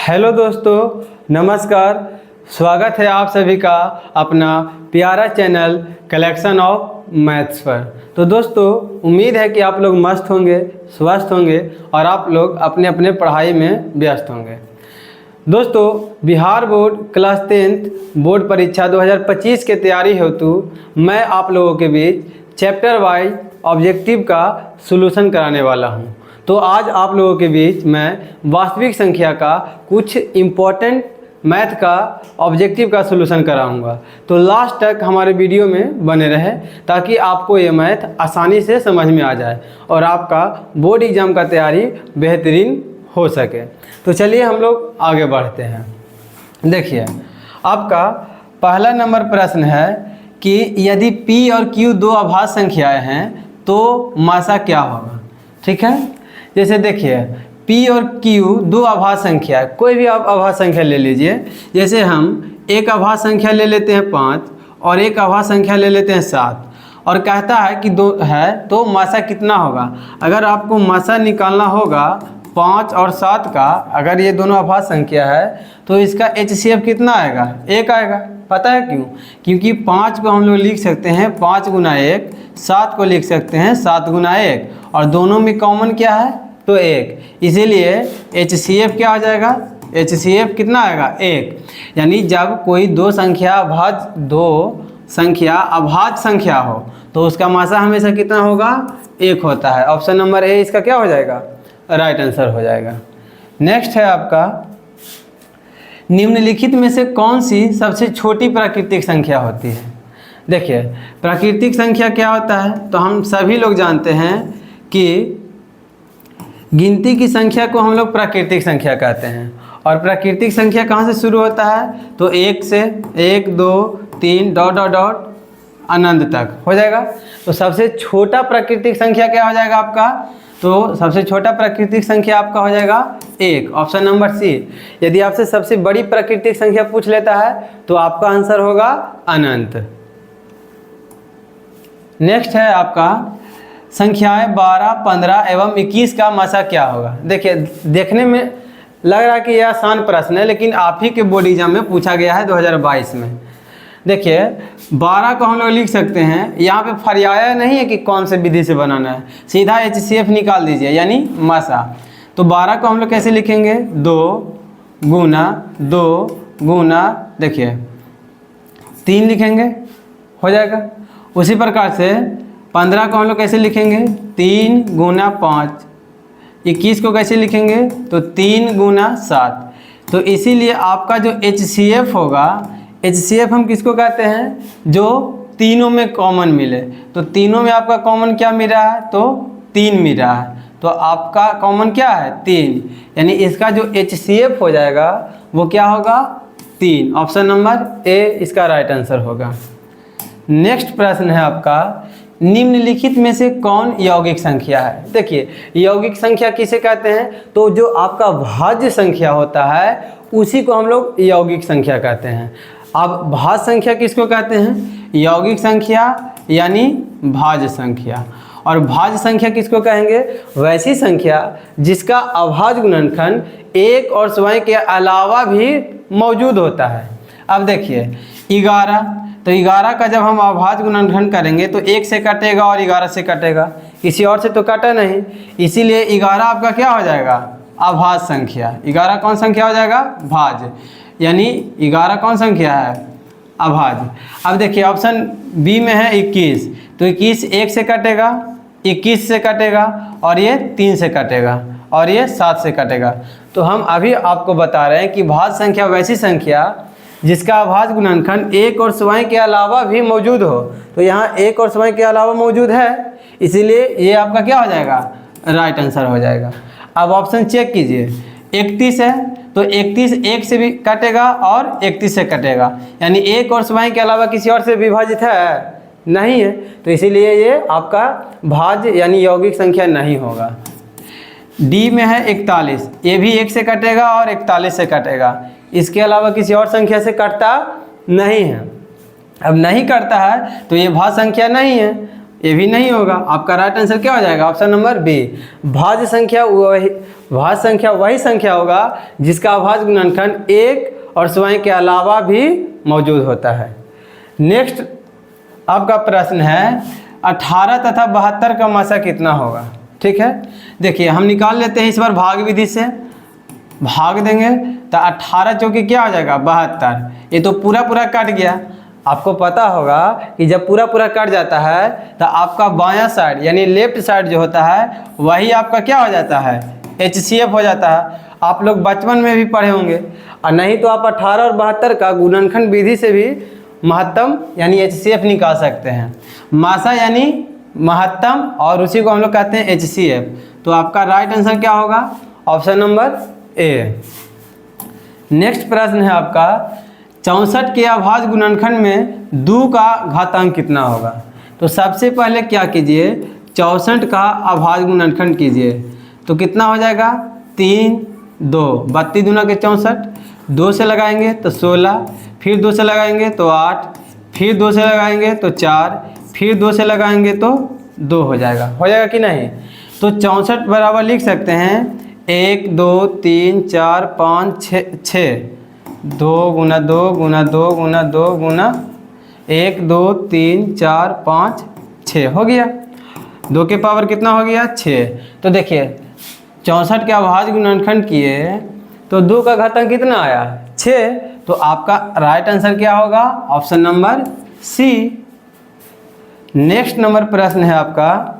Hello दोस्तों, नमस्कार। स्वागत है आप सभी का अपना प्यारा चैनल कलेक्शन ऑफ मैथ्स पर। तो दोस्तों, उम्मीद है कि आप लोग मस्त होंगे, स्वस्थ होंगे और आप लोग अपने अपने पढ़ाई में व्यस्त होंगे। दोस्तों, Bihar board class 10th board परीक्षा 2025 के तैयारी हेतु मैं आप लोगों के बीच चैप्टर वाइज ऑब्जेक्टिव का सॉल्यूशन कराने वाला हूं। तो आज आप लोगों के बीच मैं वास्तविक संख्या का कुछ इम्पोर्टेंट मैथ का ऑब्जेक्टिव का सॉल्यूशन कराऊंगा। तो लास्ट तक हमारे वीडियो में बने रहें ताकि आपको ये मैथ आसानी से समझ में आ जाए और आपका बोर्ड एग्ज़ाम का तैयारी बेहतरीन हो सके। तो चलिए हम लोग आगे बढ़ते हैं। देखिए, आपका पहला नंबर प्रश्न है कि यदि P और Q दो अभाज्य संख्याएं हैं तो मासा क्या होगा। ठीक है, जैसे देखिए P और Q दो अभाज्य संख्या है, कोई भी आप अभाज्य संख्या ले लीजिए। जैसे हम एक अभाज्य संख्या ले लेते हैं 5 और एक अभाज्य संख्या ले लेते हैं 7 और कहता है कि दो है तो मासा कितना होगा। अगर आपको मासा निकालना होगा 5 और 7 का, अगर ये दोनों अभाज्य संख्या है तो इसका HCF कितना आएगा, 1 आएगा। पता है क्यों? क्योंकि 5 को हम लोग लिख सकते हैं 5 गुना 1, 7 को लिख सकते हैं 7 गुना 1 और दोनों में कॉमन क्या है तो 1, इसीलिए HCF क्या आ जाएगा, HCF कितना आएगा 1। यानी जब कोई दो संख्या अभाज्य संख्या हो तो उसका मासा हमेशा कितना होगा, 1 होता है। ऑप्शन नंबर ए इसका क्या हो जाएगा, राइट आंसर हो जाएगा। नेक्स्ट है आपका, निम्नलिखित में से कौन सी सबसे छोटी प्राकृतिक संख्या होती है। देखिए, प्राकृतिक संख्या क्या होता है तो हम सभी लोग जानते हैं कि गिनती की संख्या को हम लोग प्राकृतिक संख्या कहते हैं। और प्राकृतिक संख्या कहाँ से शुरू होता है तो 1 से 1 2 3 डॉट डॉट डॉट अनंत तक हो जाएगा। तो सबसे छोटा प्राकृतिक संख्या क्या हो जाएगा आपका, तो सबसे छोटा प्राकृतिक संख्या आपका हो जाएगा 1, ऑप्शन नंबर सी। यदि आपसे सबसे बड़ी प्राकृतिक संख्या पूछ लेता है तो आपका आंसर होगा अनंत। नेक्स्ट है आपका, संख्याएं 12, 15 एवं 21 का मासा क्या होगा। देखिए, देखने में लग रहा है कि यह आसान प्रश्न है, लेकिन आप ही के बोर्ड एग्जाम में पूछा गया है 2022 में। देखिए, 12 को हम लोग लिख सकते हैं, यहाँ पे फरियाया नहीं है कि कौन से विधि से बनाना है, सीधा HCF निकाल दीजिए यानी मासा। तो 12 को हम लोग कैसे लिखेंगे, 2 गुना देखिए 3 लिखेंगे, हो जाएगा। उसी प्रकार से 15 को हम लोग कैसे लिखेंगे, 3 गुना 5। 21 को कैसे लिखेंगे तो 3 गुना 7। तो इसीलिए आपका जो HCF होगा, HCF हम किसको कहते हैं, जो तीनों में कॉमन मिले। तो तीनों में आपका कॉमन क्या मिल रहा है तो 3 मिल रहा है। तो आपका कॉमन क्या है 3, यानी इसका जो HCF हो जाएगा वो क्या होगा 3। ऑप्शन नंबर ए इसका राइट आंसर होगा। नेक्स्ट प्रश्न है आपका, निम्नलिखित में से कौन यौगिक संख्या है। देखिए, यौगिक संख्या किसे कहते हैं तो जो आपका भाज्य संख्या होता है उसी को हम लोग यौगिक संख्या कहते हैं। अब भाज्य संख्या किसको कहते हैं, यौगिक संख्या यानी भाज्य संख्या। और भाज्य संख्या किसको कहेंगे, वैसी संख्या जिसका अभाज्य गुणनखंड 1 और स्वयं के अलावा भी मौजूद होता है। अब देखिए 11, तो 11 का जब हम अभाज्य गुणनखंड करेंगे तो 1 से कटेगा और 11 से कटेगा, किसी और से तो कटा नहीं, इसीलिए 11 आपका क्या हो जाएगा, अभाज्य संख्या। 11 कौन संख्या हो जाएगा, भाज्य, यानी 11 कौन संख्या है, अभाज्य। अब देखिए ऑप्शन बी में है 21, तो 21 1 से कटेगा, 21 से कटेगा और ये 3 से कटेगा और ये 7 से कटेगा। तो हम अभी आपको बता रहे हैं कि भाज्य संख्या वैसी संख्या जिसका अभाज्य गुणनखंड 1 और स्वयं के अलावा भी मौजूद हो। तो यहाँ 1 और स्वयं के अलावा मौजूद है, इसीलिए ये आपका क्या हो जाएगा, राइट आंसर हो जाएगा। अब ऑप्शन चेक कीजिए, 31 है तो 31 1 से भी कटेगा और 31 से कटेगा, यानी 1 और स्वयं के अलावा किसी और से विभाजित है नहीं है, तो इसीलिए ये आपका भाज्य यानी यौगिक संख्या नहीं होगा। डी में है 41, ये भी 1 से कटेगा और 41 से कटेगा, इसके अलावा किसी और संख्या से कटता नहीं है। अब नहीं कटता है तो ये भाज्य संख्या नहीं है, ये भी नहीं होगा। आपका राइट आंसर क्या हो जाएगा, ऑप्शन नंबर बी। भाज्य संख्या भाज्य संख्या वही संख्या होगा जिसका अभाज्य गुणनखंड एक और स्वयं के अलावा भी मौजूद होता है। नेक्स्ट आपका प्रश्न है 18 तथा 72 का मासा कितना होगा। ठीक है, देखिए हम निकाल लेते हैं इस बार भाग विधि से, भाग देंगे तो 18 चौकी क्या हो जाएगा 72। ये तो पूरा पूरा कट गया। आपको पता होगा कि जब पूरा पूरा कट जाता है तो आपका बायां साइड यानी लेफ्ट साइड जो होता है वही आपका क्या हो जाता है HCF हो जाता है। आप लोग बचपन में भी पढ़े होंगे, और नहीं तो आप 18 और 72 का गुणनखंड विधि से भी महत्तम यानी HCF निकाल सकते हैं। मासा यानी महत्तम और उसी को हम लोग कहते हैं HCF। तो आपका राइट आंसर क्या होगा ऑप्शन नंबर ए। नेक्स्ट प्रश्न है आपका 64 के अभाज्य गुणनखंड में 2 का घातांक कितना होगा। तो सबसे पहले क्या कीजिए 64 का अभाज्य गुणनखंड कीजिए, तो कितना हो जाएगा 3 2 32 दूना के 64, 2 से लगाएंगे तो 16, फिर 2 से लगाएंगे तो 8, फिर 2 से लगाएंगे तो 4, फिर 2 से लगाएंगे तो 2 हो जाएगा कि नहीं। तो 64 बराबर लिख सकते हैं 1 2 3 4 5 6 2 गुना 2 गुना 2 गुना 2 गुना 1 2 3 4 5 6 हो गया। 2 के पावर कितना हो गया 6। तो देखिए 64 के अभाज्य गुणनखंड किए तो 2 का घातांक कितना आया 6। तो आपका राइट आंसर क्या होगा option number C. Next number प्रश्न है आपका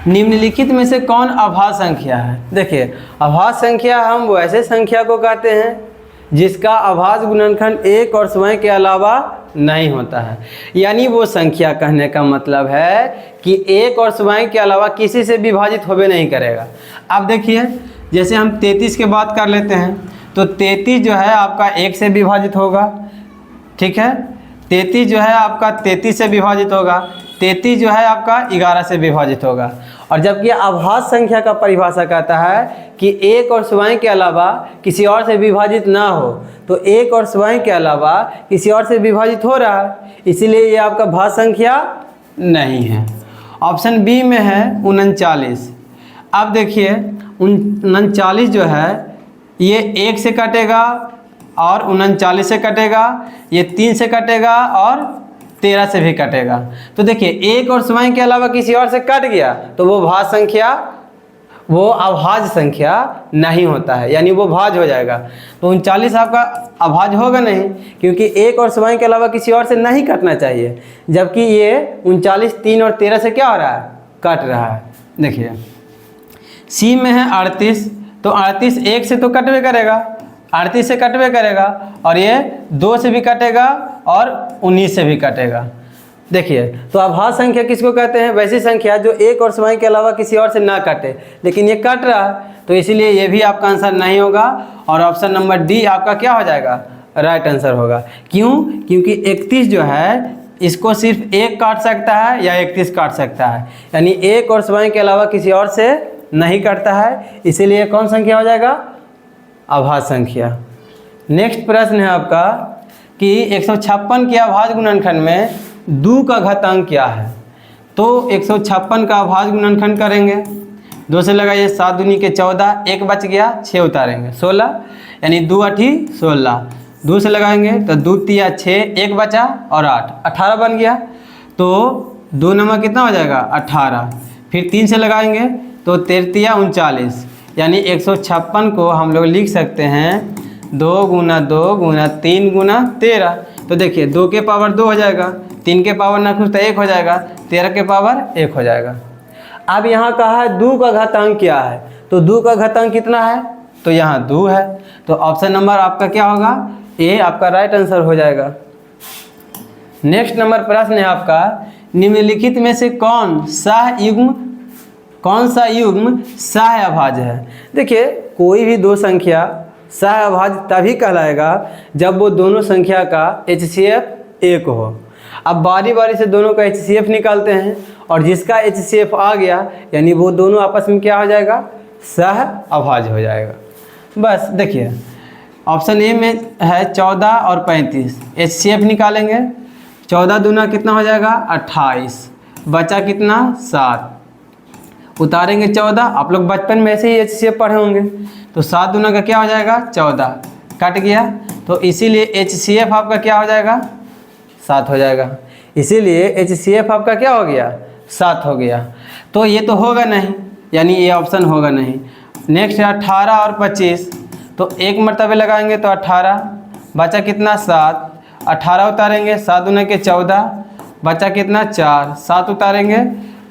निम्नलिखित में से कौन अभाज्य संख्या है। देखिए अभाज्य संख्या हम वैसे संख्या को कहते हैं जिसका अभाज्य गुणनखंड एक और स्वयं के अलावा नहीं होता है। यानी वो संख्या कहने का मतलब है कि एक और स्वयं के अलावा किसी से विभाजित होबे नहीं करेगा। अब देखिए जैसे हम 33 की बात कर लेते हैं तो 33 जो है आपका 1 से विभाजित होगा। ठीक है, 33 जो है आपका 33 से विभाजित होगा, 33 जो है आपका 11 से विभाजित होगा। और जबकि अभाज्य संख्या का परिभाषा कहता है कि एक और स्वयं के अलावा किसी और से विभाजित ना हो, तो एक और स्वयं के अलावा किसी और से विभाजित हो रहा है, इसीलिए ये आपका भाज्य संख्या नहीं है। ऑप्शन बी में है 39। अब देखिए 39 जो है ये 1 से कटेगा और 39 से कटेगा, ये 3 से कटेगा और 13 से भी कटेगा। तो देखिए एक और स्वयं के अलावा किसी और से कट गया तो वो भाज्य संख्या वो अभाज्य संख्या नहीं होता है, यानी वो भाज्य हो जाएगा। तो 39 आपका अभाज्य होगा नहीं, क्योंकि एक और स्वयं के अलावा किसी और से नहीं कटना चाहिए, जबकि ये 39 3 और 13 से क्या हो रहा है कट रहा है। देखिए सी में है 38, तो 38 1 से तो कटवे करेगा, 38 से कटवे करेगा, और ये 2 से भी कटेगा और 19 से भी कटेगा। देखिए तो अभाज्य संख्या किसको कहते हैं, वैसी संख्या जो एक और स्वयं के अलावा किसी और से ना कटे, लेकिन ये कट रहा है, तो इसीलिए ये भी आपका आंसर नहीं होगा। और ऑप्शन नंबर डी आपका क्या हो जाएगा राइट आंसर होगा। क्यों, क्योंकि 31 जो है इसको सिर्फ 1 काट सकता है या 31 काट सकता है, यानी एक और स्वयं के अलावा किसी और से नहीं कटता है, इसीलिए कौन संख्या हो जाएगा अभाज्य संख्या। नेक्स्ट प्रश्न है आपका कि 156 के अभाज्य गुणनखंड में 2 का घातांक क्या है। तो 156 का अभाज्य गुणनखंड करेंगे, 2 से लगाइए 7 दूनी के 14, 1 बच गया 6 उतारेंगे 16, यानी 2 8 16, 2 से लगाएंगे तो 2 3 6, 1 बचा और 8 18 बन गया। तो 2 नंबर कितना हो जाएगा 18, फिर 3 से लगाएंगे तो 3 39, यानी 156 को हम लोग लिख सकते हैं 2 गुना 2 गुना 3 गुना 13। तो देखिए 2 के पावर 2 हो जाएगा, 3 के पावर ना कुछ तो 1 हो जाएगा, 13 के पावर 1 हो जाएगा। अब यहाँ कहा है 2 का घातांक क्या है, तो 2 का घातांक कितना है, तो यहाँ 2 है। तो ऑप्शन नंबर आपका क्या होगा ए आपका राइट आंसर हो जाएगा। नेक्स्ट नंबर प्रश्न है आपका निम्नलिखित में से कौन सा युग्म सह अभाज्य है। देखिए कोई भी दो संख्या सह अभाज्य तभी कहलाएगा जब वो दोनों संख्या का HCF 1 हो। अब बारी बारी से दोनों का HCF निकालते हैं, और जिसका HCF आ गया यानी वो दोनों आपस में क्या हो जाएगा सह अभाज्य हो जाएगा। बस देखिए ऑप्शन ए में है 14 और 35, HCF निकालेंगे, 14 दूना कितना हो जाएगा 28, बचा कितना 7, उतारेंगे 14, आप लोग बचपन में ऐसे ही HCF पढ़े होंगे। तो 7 दूना का क्या हो जाएगा 14, कट गया। तो इसीलिए HCF आपका क्या हो जाएगा 7 हो जाएगा। इसीलिए HCF आपका क्या हो गया 7 हो गया। तो ये तो होगा नहीं, यानी ये ऑप्शन होगा नहीं। नेक्स्ट है 18 और 25, तो एक मरतबे लगाएंगे तो 18, बचा कितना 7, 18 उतारेंगे 7 दूना के 14, बचा कितना 4, 7 उतारेंगे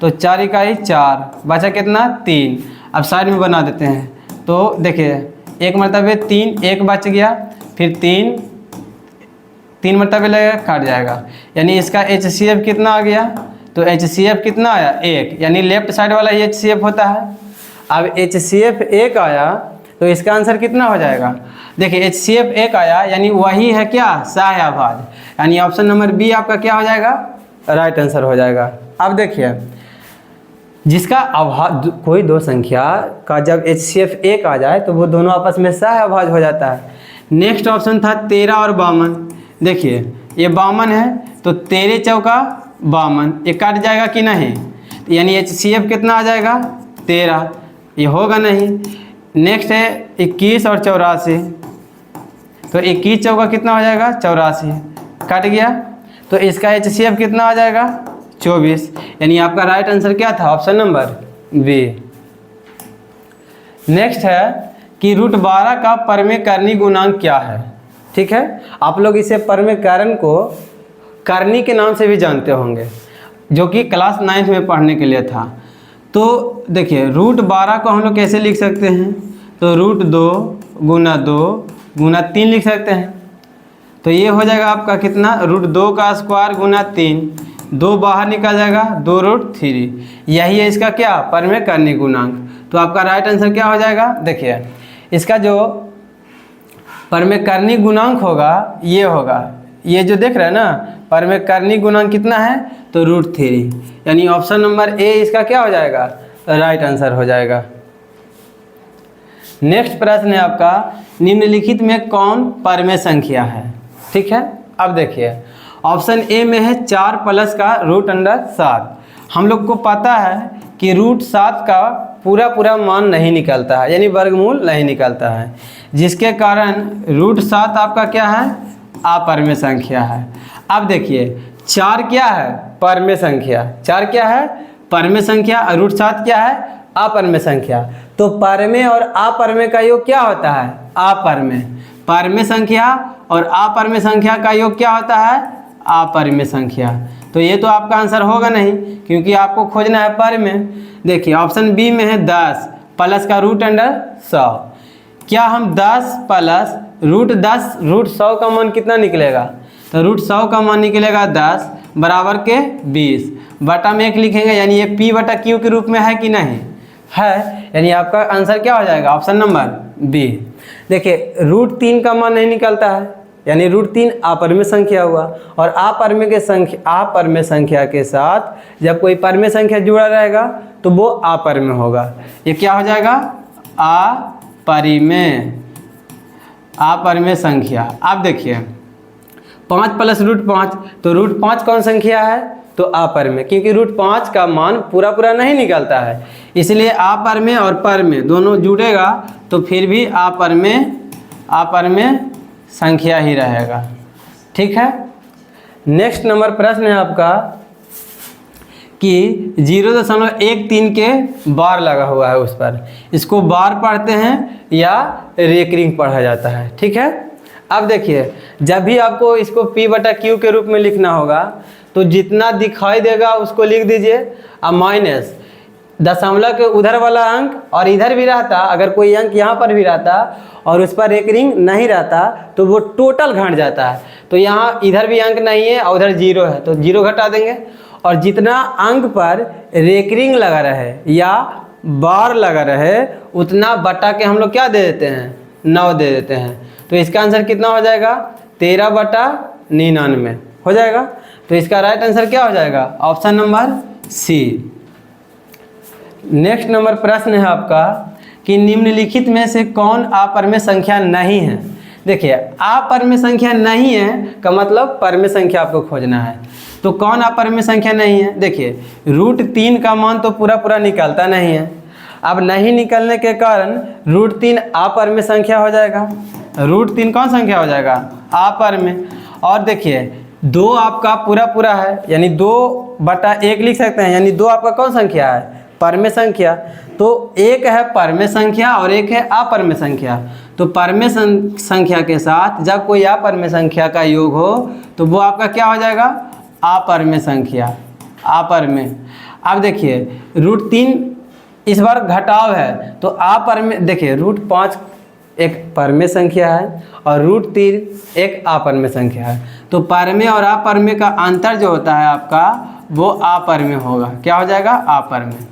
तो 4 इकाई 4, बचा कितना 3। अब साइड में बना देते हैं। तो देखिए एक मरतबे 3, एक बच गया, फिर 3 मरतबे लगेगा, काट जाएगा। यानी इसका HCF कितना आ गया, तो HCF कितना आया 1, यानी लेफ्ट साइड वाला ही HCF होता है। अब HCF 1 आया तो इसका आंसर कितना हो जाएगा, देखिए HCF 1 आया यानी वही है क्या सहायभाज्य, यानी ऑप्शन नंबर बी आपका क्या हो जाएगा राइट आंसर हो जाएगा। अब देखिए जिसका अभाज्य कोई दो संख्या का जब HCF 1 आ जाए तो वो दोनों आपस में सहायभाज्य हो जाता है। नेक्स्ट ऑप्शन था 13 और 52। देखिए ये 52 है तो 13 चौका 52, ये कट जाएगा कि नहीं, तो यानी HCF कितना आ जाएगा 13, ये होगा नहीं। नेक्स्ट है 21 और 84, तो 21 चौका कितना हो जाएगा 84, कट गया। तो इसका HCF कितना आ जाएगा 24, यानी आपका राइट आंसर क्या था ऑप्शन नंबर बी। नेक्स्ट है कि √12 का परमेकरणी गुणांक क्या है। ठीक है, आप लोग इसे परमेकरण को करनी के नाम से भी जानते होंगे, जो कि क्लास 9th में पढ़ने के लिए था। तो देखिए √12 को हम लोग कैसे लिख सकते हैं, तो √2 गुना 2 गुना 3 लिख सकते हैं। तो ये हो जाएगा आपका कितना √2 का स्क्वायर गुना 3, 2 बाहर निकल जाएगा 2√3, यही है इसका क्या परमेकरणी गुणांक। तो आपका राइट आंसर क्या हो जाएगा, देखिए इसका जो परमेकरणी गुणांक होगा ये होगा, ये जो देख रहे हैं ना परमेकरणी गुणांक कितना है तो √3, यानी ऑप्शन नंबर ए इसका क्या हो जाएगा राइट आंसर हो जाएगा। नेक्स्ट प्रश्न है आपका निम्नलिखित में कौन परमेय संख्या है। ठीक है, अब देखिए ऑप्शन ए में है 4 प्लस का √7। हम लोग को पता है कि √7 का पूरा मान नहीं निकलता है, यानी वर्गमूल नहीं निकलता है, जिसके कारण √7 आपका क्या है अपरमेय संख्या है। अब देखिए 4 क्या है परमेय संख्या, 4 क्या है परमेय संख्या, √7 क्या है अपरमेय संख्या। तो परमेय और अपरमेय का योग क्या होता है अपरमेय, परमेय संख्या और अपरमेय संख्या का योग क्या होता है अपरमेय संख्या। तो ये तो आपका आंसर होगा नहीं, क्योंकि आपको खोजना है परमेय। देखिए ऑप्शन बी में है 10 प्लस का √100। क्या हम 10 प्लस √10 √100 का मान कितना निकलेगा, तो √100 का मान निकलेगा 10 बराबर के 20, बटा में 1 लिखेंगे, यानी ये P/Q के रूप में है कि नहीं है, यानी आपका आंसर क्या हो जाएगा ऑप्शन नंबर बी। देखिए √3 का मान नहीं निकलता है, यानी √3 अपरमेय संख्या हुआ, और अपरमेय संख्या के साथ जब कोई परमेय संख्या जुड़ा रहेगा तो वो अपरमेय होगा। ये क्या हो जाएगा अपरमेय संख्या। आप देखिए 5 प्लस √5, तो √5 कौन संख्या है तो अपरमेय, क्योंकि √5 का मान पूरा नहीं निकलता है, इसलिए अपरमेय और परमेय दोनों जुड़ेगा तो फिर भी अपरमेय संख्या ही रहेगा। ठीक है, नेक्स्ट नंबर प्रश्न है आपका कि 0.13 के बार लगा हुआ है उस पर, इसको बार पढ़ते हैं या रेकरिंग पढ़ा जाता है। ठीक है, अब देखिए जब भी आपको इसको P/Q के रूप में लिखना होगा तो जितना दिखाई देगा उसको लिख दीजिए, अब माइनस दशमलव के उधर वाला अंक, और इधर भी रहता अगर कोई अंक यहाँ पर भी रहता और उस पर रेकरिंग नहीं रहता तो वो टोटल घट जाता है। तो यहाँ इधर भी अंक नहीं है और उधर 0 है तो 0 घटा देंगे, और जितना अंक पर रेकरिंग लगा रहे या बार लगा रहे उतना बटा के हम लोग क्या दे देते हैं 9 दे देते हैं। तो इसका आंसर कितना हो जाएगा 13/99 हो जाएगा। तो इसका राइट आंसर क्या हो जाएगा option number C. Next number प्रश्न है आपका कि निम्नलिखित में से कौन अपरमेय संख्या नहीं है। देखिए अपरमेय संख्या नहीं है का मतलब परमेय संख्या आपको खोजना है। तो कौन अपरिमेय संख्या नहीं है? देखिए √3 का मान तो पूरा पूरा निकलता नहीं है। अब नहीं निकलने के कारण √3 अपरिमेय संख्या हो जाएगा। √3 कौन संख्या हो जाएगा? अपरिमेय। और देखिए 2 आपका पूरा पूरा है, यानी 2/1 लिख सकते हैं, यानी 2 आपका कौन संख्या है? परिमेय संख्या। तो एक है परिमेय संख्या और एक है अपरिमेय संख्या। तो परिमेय संख्या के साथ जब कोई अपरिमेय संख्या का योग हो तो वो आपका क्या हो जाएगा? अपरिमेय संख्या, अपरिमेय। अब देखिए √3 इस बार घटाव है तो अपरिमेय। देखिए √5 एक परिमेय संख्या है और √3 एक अपरिमेय संख्या है। तो परिमेय और अपरिमेय का अंतर जो होता है आपका वो अपरिमेय होगा। क्या हो जाएगा? अपरिमेय।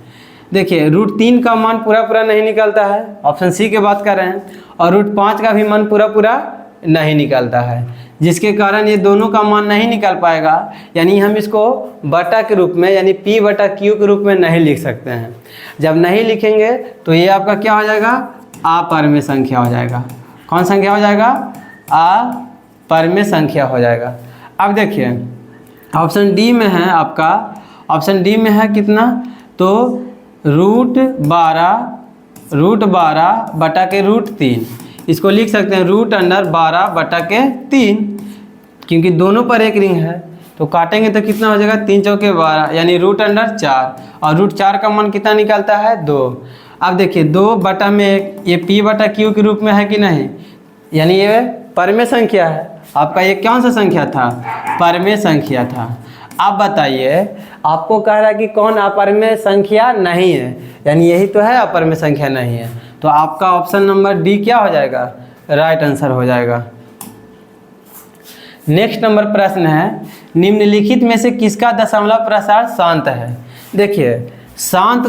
देखिए √3 का मान पूरा पूरा नहीं निकलता है, ऑप्शन सी की बात कर रहे हैं, और √5 का भी मान पूरा पूरा नहीं निकलता है, जिसके कारण ये दोनों का मान नहीं निकल पाएगा। यानी हम इसको बटा के रूप में, यानी P/Q के रूप में नहीं लिख सकते हैं। जब नहीं लिखेंगे तो ये आपका क्या हो जाएगा? अपरिमेय संख्या हो जाएगा। कौन संख्या हो जाएगा? अपरिमेय संख्या हो जाएगा। अब देखिए ऑप्शन डी में है आपका, ऑप्शन डी में है कितना? तो √12 बटा के √3, इसको लिख सकते हैं √12/3, क्योंकि दोनों पर एक रिंग है। तो काटेंगे तो कितना हो जाएगा? 3 चौके 12, यानी √4। और √4 का मान कितना निकलता है? 2। अब देखिए 2/1 ये P/Q के रूप में है कि नहीं? यानी ये परिमेय संख्या है। आपका ये कौन सा संख्या था? परिमेय संख्या था। अब बताइए आपको कह रहा है कि कौन अपरिमेय संख्या नहीं है, यानी यही तो है अपरिमेय संख्या नहीं है। तो आपका ऑप्शन नंबर डी क्या हो जाएगा? राइट आंसर हो जाएगा। नेक्स्ट नंबर प्रश्न है, निम्नलिखित में से किसका दशमलव प्रसार शांत है? देखिए शांत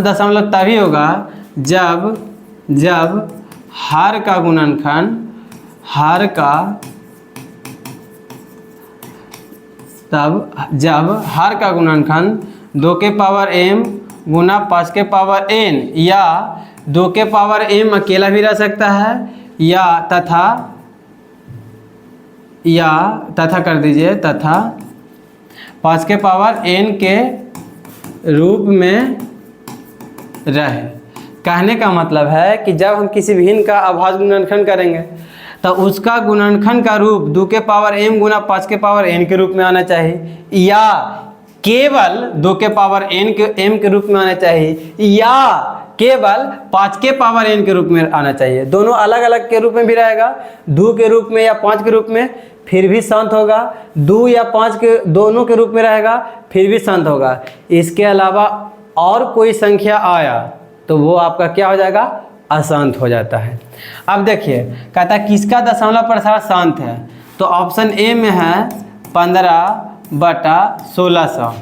दशमलव तभी होगा जब हर का गुणनखंड 2 के पावर m गुना 5 के पावर n, या 2 के पावर m अकेला भी रह सकता है, या तथा कर दीजिए, तथा 5 के पावर n के रूप में रहे। कहने का मतलब है कि जब हम किसी भिन्न का अभाज्य गुणनखंड करेंगे तो उसका गुणनखंड का रूप 2 के पावर m गुना 5 के पावर n के रूप में आना चाहिए, या केवल 2 के पावर m के रूप में आना चाहिए, या केवल 5 के पावर n के रूप में आना चाहिए। दोनों अलग अलग के रूप में भी रहेगा, 2 के रूप में या 5 के रूप में, फिर भी शांत होगा। 2 या 5 के दोनों के रूप में रहेगा, फिर भी शांत होगा। इसके अलावा और कोई संख्या आया तो वो आपका क्या हो जाएगा? अशांत हो जाता है। अब देखिए कहता है किसका दशमलव प्रसार शांत है? तो ऑप्शन ए में है 15/1600।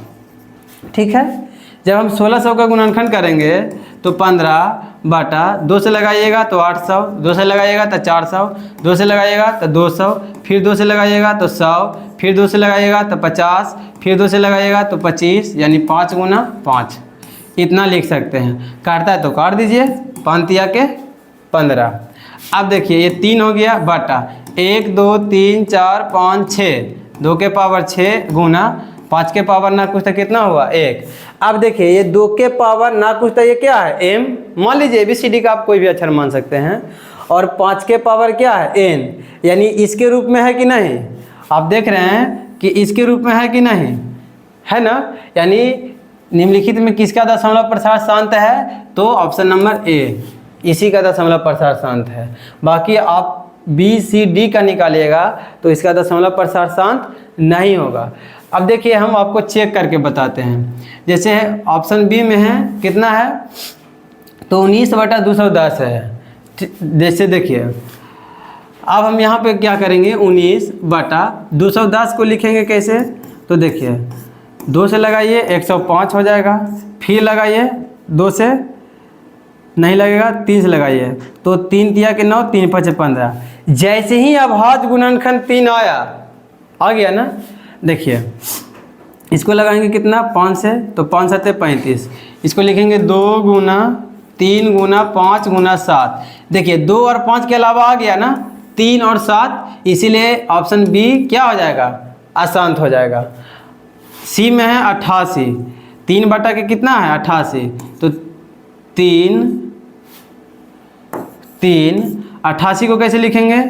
ठीक है, जब हम 1600 का गुणनखंड करेंगे तो 15/2 से लगाइएगा तो 800, 2 से लगाइएगा तो 400, 2 से लगाइएगा तो 200, फिर 2 से लगाइएगा तो 100, फिर 2 से लगाइएगा तो 50, फिर 2 से लगाइएगा तो 25, यानी 5 गुना 5, इतना लिख सकते हैं। काटता है तो काट दीजिए, 5 तिया के 15। अब देखिए ये 3 हो गया बटा 1 2 3 4 5 6, 2 के पावर 6 गुना 5 के पावर ना कुछ तो कितना हुआ? 1। अब देखिए ये 2 के पावर ना कुछ तो ये क्या है? m। मान लीजिए ABCD का आप कोई भी अक्षर मान सकते हैं, और 5 के पावर क्या है? n, यानी इसके रूप में है कि नहीं? आप देख रहे हैं कि इसके रूप में है कि नहीं, है ना? यानी निम्नलिखित में किसका दशमलव प्रसार शांत है? तो ऑप्शन नंबर ए, इसी का दशमलव प्रसार शांत है। बाकी आप BCD का निकालिएगा तो इसका दशमलव प्रसार शांत नहीं होगा। अब देखिए हम आपको चेक करके बताते हैं। जैसे ऑप्शन बी में है कितना है? तो 19/210 है। जैसे देखिए अब हम यहाँ पे क्या करेंगे? 19/210 को लिखेंगे कैसे? तो देखिए 2 से लगाइए 105 हो जाएगा, फिर लगाइए 2 से नहीं लगेगा, 3 से लगाइए तो 3 तिया के 9, 3 5 15। जैसे ही अभाज्य गुणनखंड 3 आया, आ गया ना? देखिए इसको लगाएंगे कितना? 5 से, तो 5 7 35। इसको लिखेंगे 2 गुना 3 गुना 5 गुना 7। देखिए 2 और 5 के अलावा आ गया ना, 3 और 7, इसीलिए ऑप्शन बी क्या हो जाएगा, अशांत हो जाएगा। सी में है 88, 3 बटा के कितना है 88, तो 3 88 को कैसे लिखेंगे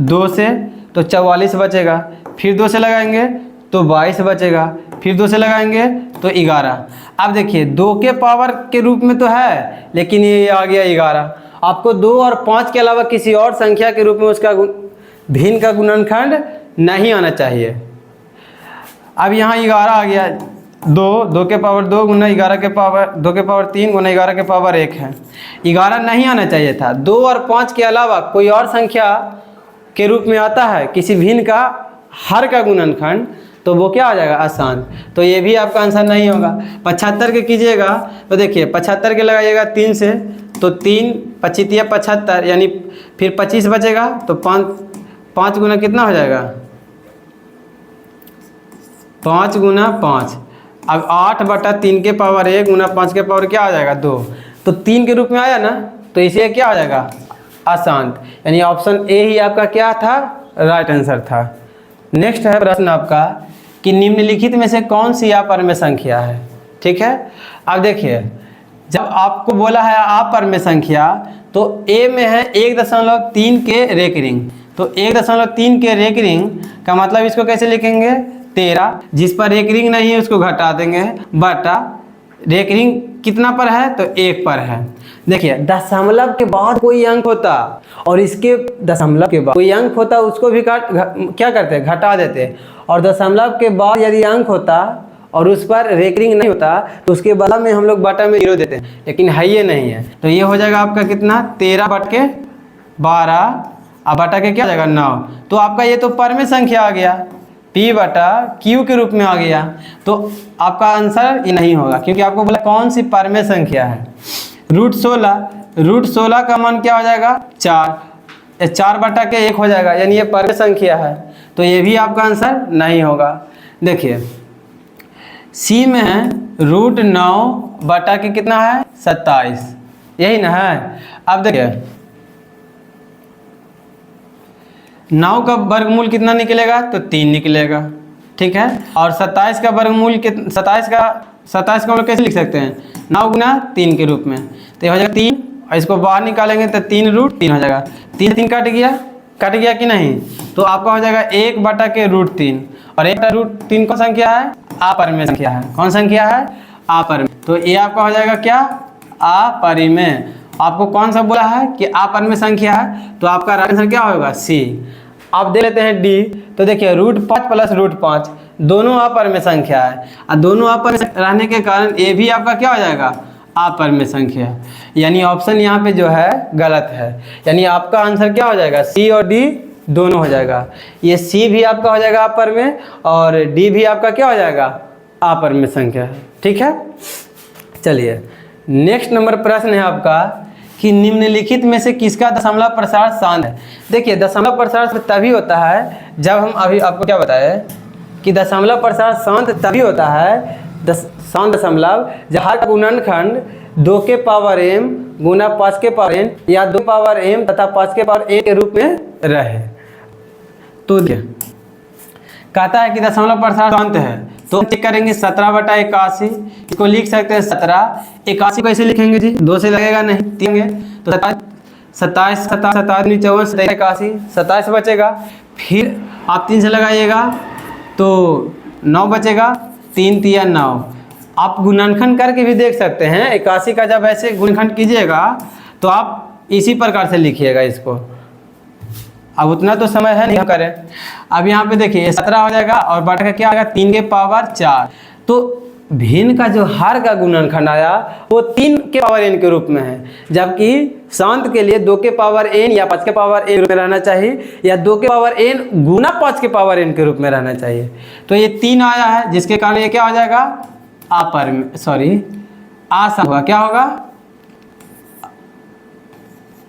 2 से, तो 44 बचेगा, फिर 2 से लगाएंगे तो 22 बचेगा, फिर 2 से लगाएंगे तो 11। अब देखिए 2 के पावर के रूप में तो है, लेकिन ये आ गया 11। आपको 2 और 5 के अलावा किसी और संख्या के रूप में उसका भिन्न का गुणनखंड नहीं आना चाहिए। अब यहाँ 11 आ गया, 2 के पावर 2 गुना 11 के पावर 2 के पावर 3 गुना 11 के पावर 1 है। 11 नहीं आना चाहिए था। 2 और 5 के अलावा कोई और संख्या के रूप में आता है किसी भिन्न का हर का गुणनखंड, तो वो क्या हो जाएगा, अशांत। तो ये भी आपका आंसर नहीं होगा। 75 के कीजिएगा तो देखिए 75 के लगाइएगा 3 से, तो 3 25 75, यानी फिर 25 बचेगा, तो 5 गुना कितना हो जाएगा, 5 गुना 5। अब 8 बटा 3 के पावर 1 गुना 5 के पावर क्या आ जाएगा 2, तो 3 के रूप में आया ना, तो इसे क्या हो जाएगा, अशांत। यानी ऑप्शन ए ही आपका क्या था, राइट आंसर था। नेक्स्ट है प्रश्न आपका कि निम्नलिखित में से कौन सी अपरमेय संख्या है। ठीक है, अब देखिए जब आपको बोला है अपरमेय संख्या, तो ए में है 1.3 के रेकरिंग, तो 1.3 के रेकरिंग का मतलब इसको कैसे लिखेंगे, 13, जिस पर रेकरिंग नहीं है उसको घटा देंगे, बटा रेकरिंग कितना पर है, तो 1 पर है। देखिए दशमलव के बाद कोई अंक होता और इसके दशमलव के बाद कोई अंक होता, उसको भी क्या करते हैं, घटा देते। और दशमलव के बाद यदि अंक होता और उस पर रेकरिंग नहीं होता, तो उसके बदला में हम लोग बटा में 0 देते हैं, लेकिन है ये नहीं है। तो ये हो जाएगा आपका कितना, 13 बट के 12, अब बटा के क्या हो जाएगा 9। तो आपका ये तो परमेय संख्या आ गया, P बटा Q के रूप में आ गया। तो आपका आंसर ये नहीं होगा, क्योंकि आपको बोला कौन सी परमेय संख्या है। √16 का मान क्या हो जाएगा, 4 बटा के 1 हो जाएगा, यानी ये परमेय संख्या है। तो ये भी आपका आंसर नहीं होगा। देखिए सी में है √9 बटा के कितना है, 27, यही ना है। अब देखिए 9 का वर्गमूल कितना निकलेगा, तो 3 निकलेगा। ठीक है, और 27 का वर्गमूल 27 का हम लोग कैसे लिख सकते हैं, 9 गुना 3 के रूप में, तो ये हो जाएगा 3, और इसको बाहर निकालेंगे तो 3√3 हो जाएगा। 3 कट गया कि नहीं, तो आपका हो जाएगा 1 बटा के √3, और 1 बटा √3 कौन संख्या है, अपरमेय संख्या है। कौन संख्या है, अपरमेय। तो ये आपका हो जाएगा क्या, अपरिमेय। आपको कौन सा बोला है कि अपरमेय संख्या है, तो आपका राइट आंसर क्या होगा, सी। आप दे लेते हैं डी, तो देखिए √5 प्लस √5 दोनों अपरमेय संख्या है, और दोनों अपरमेय रहने के कारण ये भी आपका क्या हो जाएगा, अपरमेय संख्या। यानी ऑप्शन यहाँ पे जो है गलत है, यानी आपका आंसर क्या हो जाएगा, सी और डी दोनों हो जाएगा। ये सी भी आपका हो जाएगा अपरमेय, और डी भी आपका क्या हो जाएगा, अपरमेय संख्या है। ठीक है, चलिए नेक्स्ट नंबर प्रश्न है आपका कि निम्नलिखित में से किसका दशमलव प्रसार शांत है। देखिए दशमलव प्रसार तभी होता है जब हम अभी आपको क्या बताया कि दशमलव प्रसार शांत तभी होता है, शांत दशमलव जब हर गुणनखंड 2 के पावर m गुना 5 के पावर n या 2 पावर m तथा 5 के पावर a के रूप में रहे। तो कहता है कि दशमलव प्रसार शांत है, तो चेक करेंगे 17 बटा 81, इसको लिख सकते हैं 17। 81 कैसे लिखेंगे जी, 2 से लगेगा नहीं, 3 तो 27 81 27 बचेगा, फिर आप 3 से लगाइएगा तो 9 बचेगा, 3 3 9। आप गुणनखंड करके भी देख सकते हैं, 81 का जब ऐसे गुणनखंड कीजिएगा तो आप इसी प्रकार से लिखिएगा इसको। अब उतना तो समय है नहीं करें। अब यहाँ पे देखिए 17 हो जाएगा और बटा का क्या आएगा, 3 के पावर 4। तो भिन्न का जो हर का गुणनखंड आया वो 3 के पावर n के रूप में है, जबकि शांत के लिए 2 के पावर n या 5 के पावर n रूप में रहना चाहिए, या 2 के पावर n गुना 5 के पावर n के रूप में रहना चाहिए। तो ये 3 आया है, जिसके कारण ये क्या हो जाएगा, आशांत होगा। क्या होगा,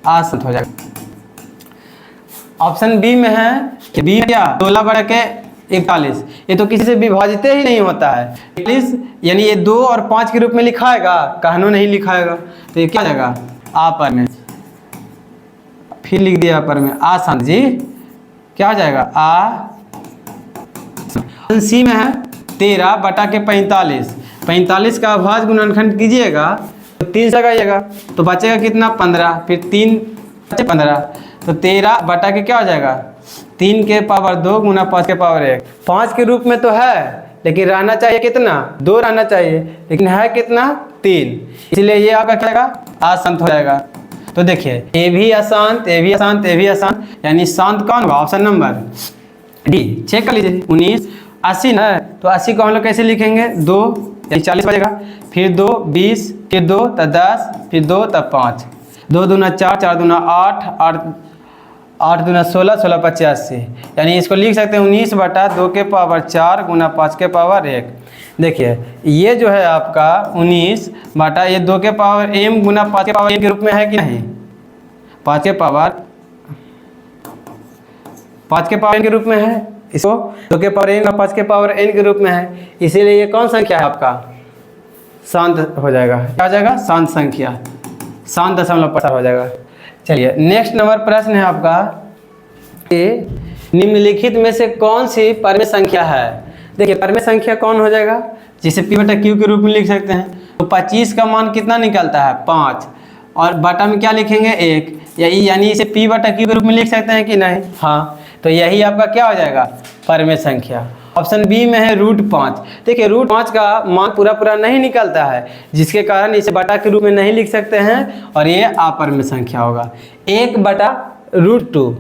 आशांत हो जाएगा। ऑप्शन बी में है कि बी क्या 16 बटा के 41, ये तो किसी से विभाजित ही नहीं होता है। 41 यानी ये 2 और 5 के रूप में लिखाएगा, कहनो नहीं लिखाएगा, तो ये क्या जाएगा, अपरमेय। फिर लिख दिया अपरमेय, आशांत जी। क्या हो जाएगा सी में है 13 बटा के 45, 45 का अभाज्य गुणनखंड कीजिएगा तो 3 लगाइएगा तो बचेगा कितना 15, फिर 3 15, तो 13 बटा के क्या हो जाएगा 3 के पावर 2 गुना 5 के पावर 1, 5 के रूप में तो है लेकिन रहना चाहिए कितना 2 रहना चाहिए, लेकिन है कितना 3, इसलिए ये आपका क्या होगा अशांत हो जाएगा। तो देखिए ए भी अशांत, ए भी अशांत, ए भी अशांत, यानी शांत कौन होगा ऑप्शन नंबर डी। चेक कर लीजिए 19 80 है तो 80 को हम लोग कैसे लिखेंगे 2 यानी 40 बचेगा, फिर 2 20, फिर 2 तब 10, फिर 2 तब 5, 2 दूना 4, 4 दूना 8, 8 दूना 16, 16 85, यानी इसको लिख सकते हैं 19 बटा 2 के पावर 4 गुना 5 के पावर 1। देखिए ये जो है आपका 19 बटा ये 2 के पावर m गुना 5 के पावर 1 के रूप में है कि नहीं, 5 के पावर n के रूप में है, इसको 2 के पावर n और 5 के पावर n के रूप में है, इसीलिए ये कौन संख्या है आपका शांत हो जाएगा, क्या हो जाएगा शांत संख्या, शांत दशमलव प्रसार हो जाएगा। चलिए नेक्स्ट नंबर प्रश्न है आपका निम्नलिखित में से कौन सी परमेय संख्या है। देखिए परमेय संख्या कौन हो जाएगा, जिसे p बटा q के रूप में लिख सकते हैं। तो 25 का मान कितना निकलता है 5 और बटा में क्या लिखेंगे 1, यानी इसे p बटा q के रूप में लिख सकते हैं कि नहीं, हाँ, तो यही आपका क्या हो जाएगा परमेय संख्या। ऑप्शन बी में है √5। देखिए √5 का मान पूरा नहीं निकलता है, जिसके कारण इसे बटा के रूप में नहीं लिख सकते हैं और ये अपरमेय संख्या होगा 1 बटा √2।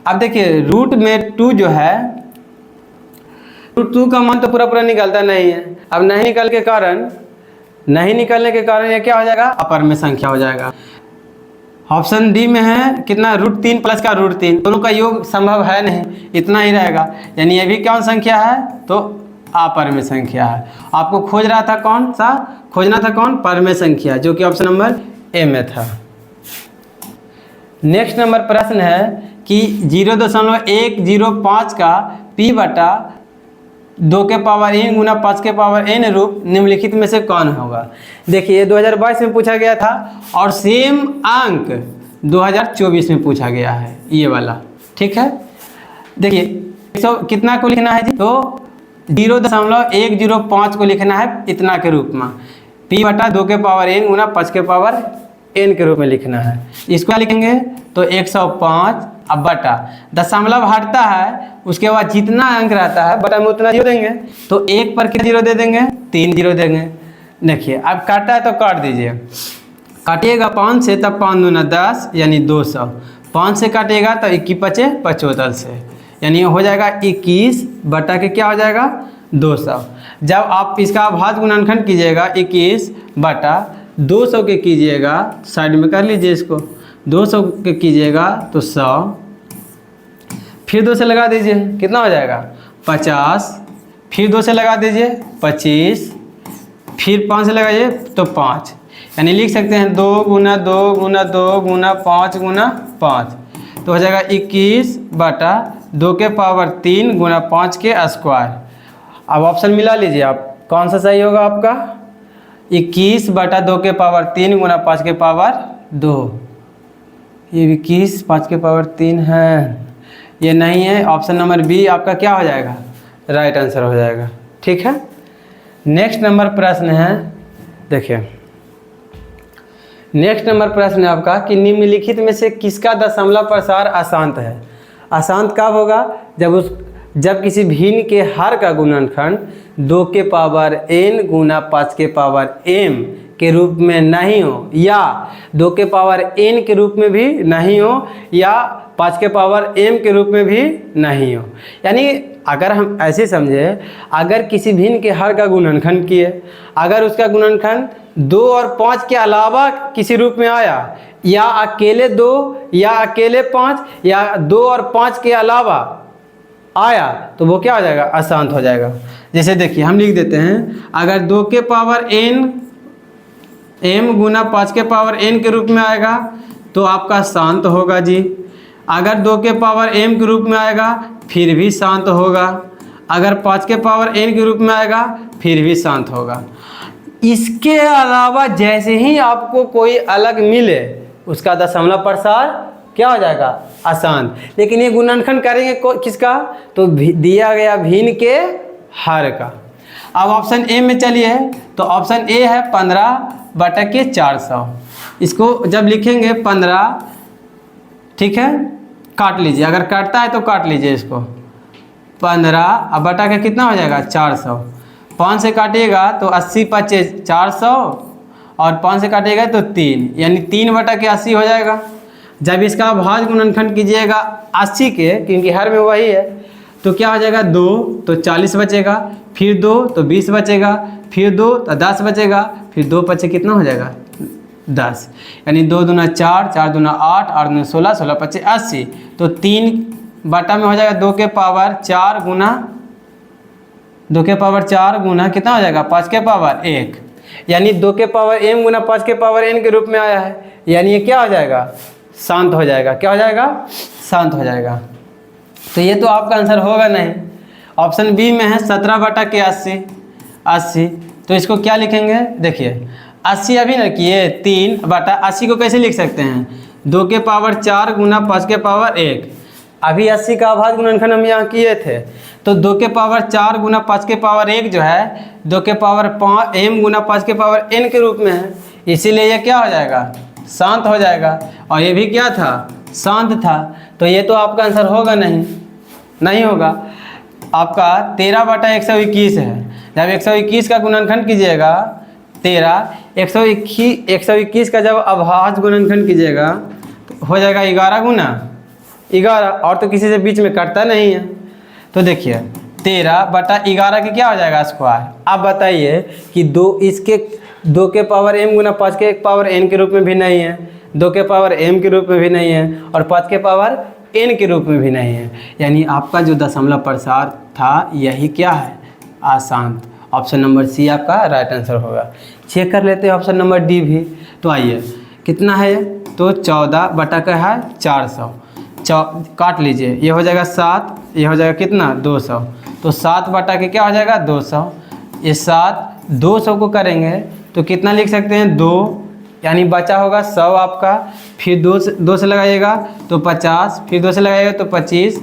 अब देखिए रूट में 2 जो है √2 का मान तो पूरा निकलता नहीं है, अब नहीं निकलने के कारण ये क्या हो जाएगा अपरमेय संख्या हो जाएगा। ऑप्शन डी में है कितना √3 प्लस का √3, दोनों का योग संभव है नहीं, इतना ही रहेगा, यानी ये भी कौन संख्या है तो अपरमेय संख्या है। आपको खोजना था कौन परमेय संख्या, जो कि ऑप्शन नंबर ए में था। नेक्स्ट नंबर प्रश्न है कि 0.105 का p बटा 2 के पावर n गुना 5 के पावर n रूप निम्नलिखित में से कौन होगा। देखिए 2022 में पूछा गया था और सेम अंक 2024 में पूछा गया है ये वाला, ठीक है। देखिए कितना को लिखना है जी, तो 0.105 को लिखना है इतना के रूप में, p बटा 2 के पावर n गुना 5 के पावर n के रूप में लिखना है। इसको लिखेंगे तो 105, अब बटा दशमलव हटता है उसके बाद जितना अंक रहता है बटा में उतना 0 देंगे, तो 1 पर कितना 0 दे देंगे 3 0 देंगे। देखिए अब काटा है तो काट दीजिए, काटिएगा 5 से तब 5 दूना 10 यानी 200, 5 से काटिएगा तो 21 बचे 75 से, यानी हो जाएगा 21 बटा के क्या हो जाएगा 200। जब आप इसका अभाज्य गुणनखंड कीजिएगा 21 बटा 200 के कीजिएगा, साइड में कर लीजिए इसको, 200 के कीजिएगा तो 100, फिर 2 से लगा दीजिए कितना हो जाएगा 50, फिर 2 से लगा दीजिए 25, फिर 5 से लगाइए तो 5, यानी लिख सकते हैं 2 गुना 2 गुना 2 गुना 5 गुना 5, तो हो जाएगा 21 बटा 2 के पावर 3 गुना 5 के स्क्वायर। अब ऑप्शन मिला लीजिए आप, कौन सा सही होगा आपका 21 बटा 2 के पावर 3 गुना 5 के पावर 2, ये 21 5 के पावर 3 है, ये नहीं है, ऑप्शन नंबर बी आपका क्या हो जाएगा राइट आंसर हो जाएगा, ठीक है। नेक्स्ट नंबर प्रश्न है, देखिए नेक्स्ट नंबर प्रश्न है आपका कि निम्नलिखित में से किसका दशमलव प्रसार अशांत है। अशांत कब होगा, जब किसी भिन्न के हर का गुणनखंड 2 के पावर n गुना 5 के पावर m के रूप में नहीं हो, या 2 के पावर n के रूप में भी नहीं हो, या 5 के पावर m के रूप में भी नहीं हो। यानी अगर हम ऐसे समझे, अगर किसी भिन्न के हर का गुणनखंड किए, अगर उसका गुणनखंड 2 और 5 के अलावा किसी रूप में आया, या अकेले 2 या अकेले 5 या 2 और 5 के अलावा आया, तो वो क्या हो जाएगा अशांत हो जाएगा। जैसे देखिए हम लिख देते हैं, अगर 2 के पावर n m गुना 5 के पावर n के रूप में आएगा तो आपका शांत होगा जी। अगर 2 के पावर m के रूप में आएगा फिर भी शांत होगा, अगर 5 के पावर n के रूप में आएगा फिर भी शांत होगा। इसके अलावा जैसे ही आपको कोई अलग मिले उसका दशमलव प्रसार क्या हो जाएगा, अशांत। लेकिन ये गुणनखंड करेंगे किसका, तो दिया गया भिन्न के हर का। अब ऑप्शन ए में चलिए, तो ऑप्शन ए है 15/400। इसको जब लिखेंगे 15, ठीक है, काट लीजिए, अगर काटता है तो काट लीजिए इसको। 15 अब बटा के कितना हो जाएगा, 400। 5 से काटिएगा तो 80 × 5 = 400, और 5 से काटिएगा तो 3, यानी 3/80 हो जाएगा। जब इसका अभाज्य गुणनखंड कीजिएगा 80 के, क्योंकि हर में वही है, तो क्या हो जाएगा, 2 तो 40 बचेगा, फिर 2 तो 20 बचेगा, फिर 2 तो 10 बचेगा, फिर 2 बचे कितना हो जाएगा, 10, यानी 2 दूना 4, 4 दूना 8, 8 दूना 16, 16 × 5 = 80। तो 3 बटा में हो जाएगा 2 के पावर 4 गुना 2 के पावर 4 गुना कितना हो जाएगा, 5 के पावर 1, यानी 2 के पावर m गुना 5 के पावर n के रूप में आया है। यानी ये क्या हो जाएगा, शांत हो जाएगा। क्या हो जाएगा, शांत हो जाएगा। तो ये तो आपका आंसर होगा नहीं। ऑप्शन बी में है 17/80, 80। तो इसको क्या लिखेंगे, देखिए 80 अभी ना किए, 3/80 को कैसे लिख सकते हैं, 2 के पावर 4 गुना 5 के पावर 1। अभी 80 का अभाज्य गुणनखंड हम यहाँ किए थे, तो 2 के पावर 4 गुना 5 के पावर 1 जो है 2 के पावर 5 m गुना 5 के पावर n के रूप में है, इसीलिए ये क्या हो जाएगा, शांत हो जाएगा। और ये भी क्या था, शांत था। तो ये तो आपका आंसर होगा नहीं होगा। आपका 13/121 है। जब 121 का गुणनखंड कीजिएगा 13, 121 का जब अभाज्य गुणनखंड कीजिएगा तो हो जाएगा 11 गुना 11, और तो किसी से बीच में कटता नहीं है। तो देखिए 13/11 के क्या हो जाएगा, स्क्वायर। अब बताइए कि 2 के पावर m गुना 5 के पावर n के रूप में भी नहीं है, 2 के पावर m के रूप में भी नहीं है, और 5 के पावर n के रूप में भी नहीं है। यानी आपका जो दशमलव प्रसार था यही क्या है, अशांत। ऑप्शन नंबर सी आपका राइट आंसर होगा। चेक कर लेते हैं ऑप्शन नंबर डी भी। तो आइए कितना है, तो 14/400, काट लीजिए, ये हो जाएगा 7, ये हो जाएगा कितना, 200। तो 7 बटा के क्या हो जाएगा, 200। ये 7 200 को करेंगे तो कितना लिख सकते हैं, 2, यानी बचा होगा 100 आपका। फिर 2 से लगाइएगा तो 50, फिर 2 से लगाइएगा तो 25,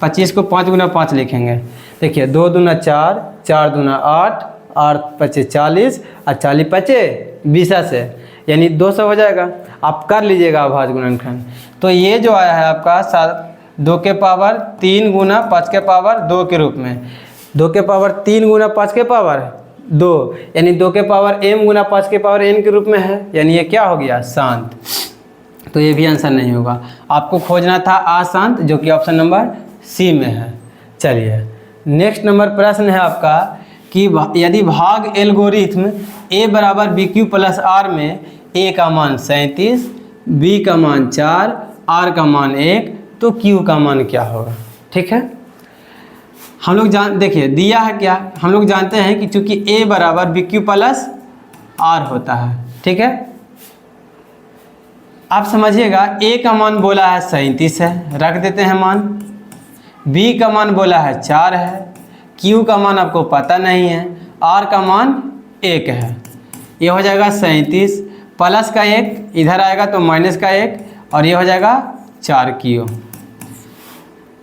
25 को 5 गुना 5 लिखेंगे। देखिए 2 दूना 4, 4 दूना 8, 8 × 5 = 40, और 40 × 5 = 20 से, यानी 200 हो जाएगा। आप कर लीजिएगा अभाज्य गुणनखंड। तो ये जो आया है आपका 2 के पावर 3 गुना 5 के पावर 2 के रूप में, 2 के पावर 3 गुना 5 के पावर 2, यानी 2 के पावर m गुना 5 के पावर n के रूप में है, यानी ये क्या हो गया, शांत। तो ये भी आंसर नहीं होगा। आपको खोजना था अशांत, जो कि ऑप्शन नंबर सी में है। चलिए नेक्स्ट नंबर प्रश्न है आपका कि यदि भाग एल्गोरिथ्म a = bq + r में a का मान 37, b का मान 4, r का मान 1, तो q का मान क्या होगा। ठीक है, हम लोग देखिए दिया है क्या, हम लोग जानते हैं कि चूंकि a = bq + r होता है। ठीक है, आप समझिएगा a का मान बोला है 37 है, रख देते हैं मान। b का मान बोला है 4 है, q का मान आपको पता नहीं है, r का मान 1 है। ये हो जाएगा 37 प्लस का 1 इधर आएगा तो माइनस का 1, और ये हो जाएगा 4q।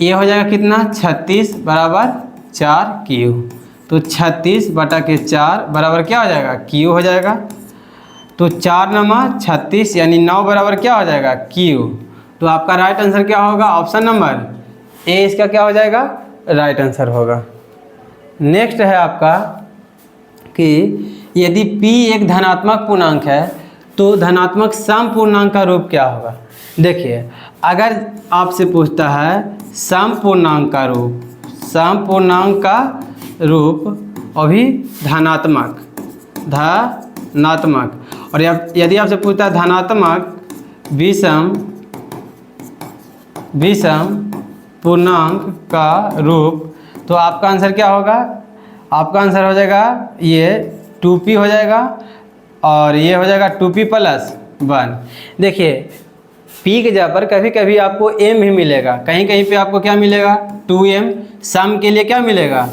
ये हो जाएगा कितना, 36 = 4q। तो 36/4 बराबर क्या हो जाएगा, q हो जाएगा। तो 4 × 36 यानी 9 बराबर क्या हो जाएगा, q। तो आपका राइट आंसर क्या होगा, ऑप्शन नंबर ए इसका क्या हो जाएगा, राइट आंसर होगा। नेक्स्ट है आपका कि यदि p एक धनात्मक पूर्णांक है तो धनात्मक सम पूर्णांक का रूप क्या होगा। देखिए अगर आपसे पूछता है सम पूर्णांक का रूप, सम पूर्णांक का रूप अभी धनात्मक, और यदि आपसे पूछता है धनात्मक विषम पूर्णांक का रूप, तो आपका आंसर क्या होगा, आपका आंसर हो जाएगा ये 2p हो जाएगा, और ये हो जाएगा 2p + 1। देखिए p के जगह पर कभी कभी आपको m भी मिलेगा, कहीं कहीं पे आपको क्या मिलेगा, 2m। सम के लिए क्या मिलेगा,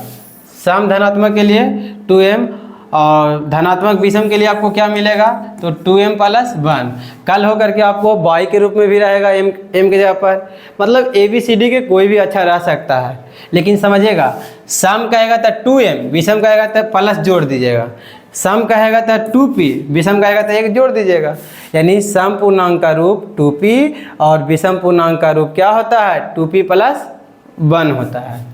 सम धनात्मक के लिए 2m, और धनात्मक विषम के लिए आपको क्या मिलेगा, तो 2m + 1। कल होकर के आपको y के रूप में भी रहेगा m के जगह पर। मतलब ABCD के कोई भी अच्छा रह सकता है, लेकिन समझिएगा सम कहेगा तो 2m, विषम कहेगा तो प्लस जोड़ दीजिएगा, सम कहेगा तो 2p, विषम कहेगा तो 1 जोड़ दीजिएगा। यानी सम पूर्णांक का रूप 2p और विषम पूर्णांक का रूप क्या होता है, 2p + 1 होता है।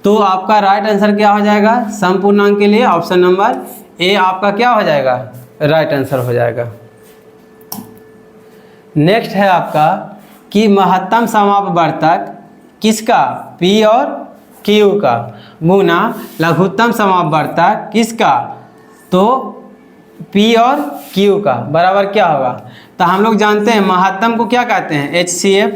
तो आपका राइट आंसर क्या हो जाएगा सम पूर्णांक के लिए, ऑप्शन नंबर ए आपका क्या हो जाएगा, राइट आंसर हो जाएगा। नेक्स्ट है आपका कि महत्तम समापवर्तक किसका, P और Q का, गुना लघुत्तम समापवर्तक किसका, तो P और Q का, बराबर क्या होगा। तो हम लोग जानते हैं महत्तम को क्या कहते हैं, HCF,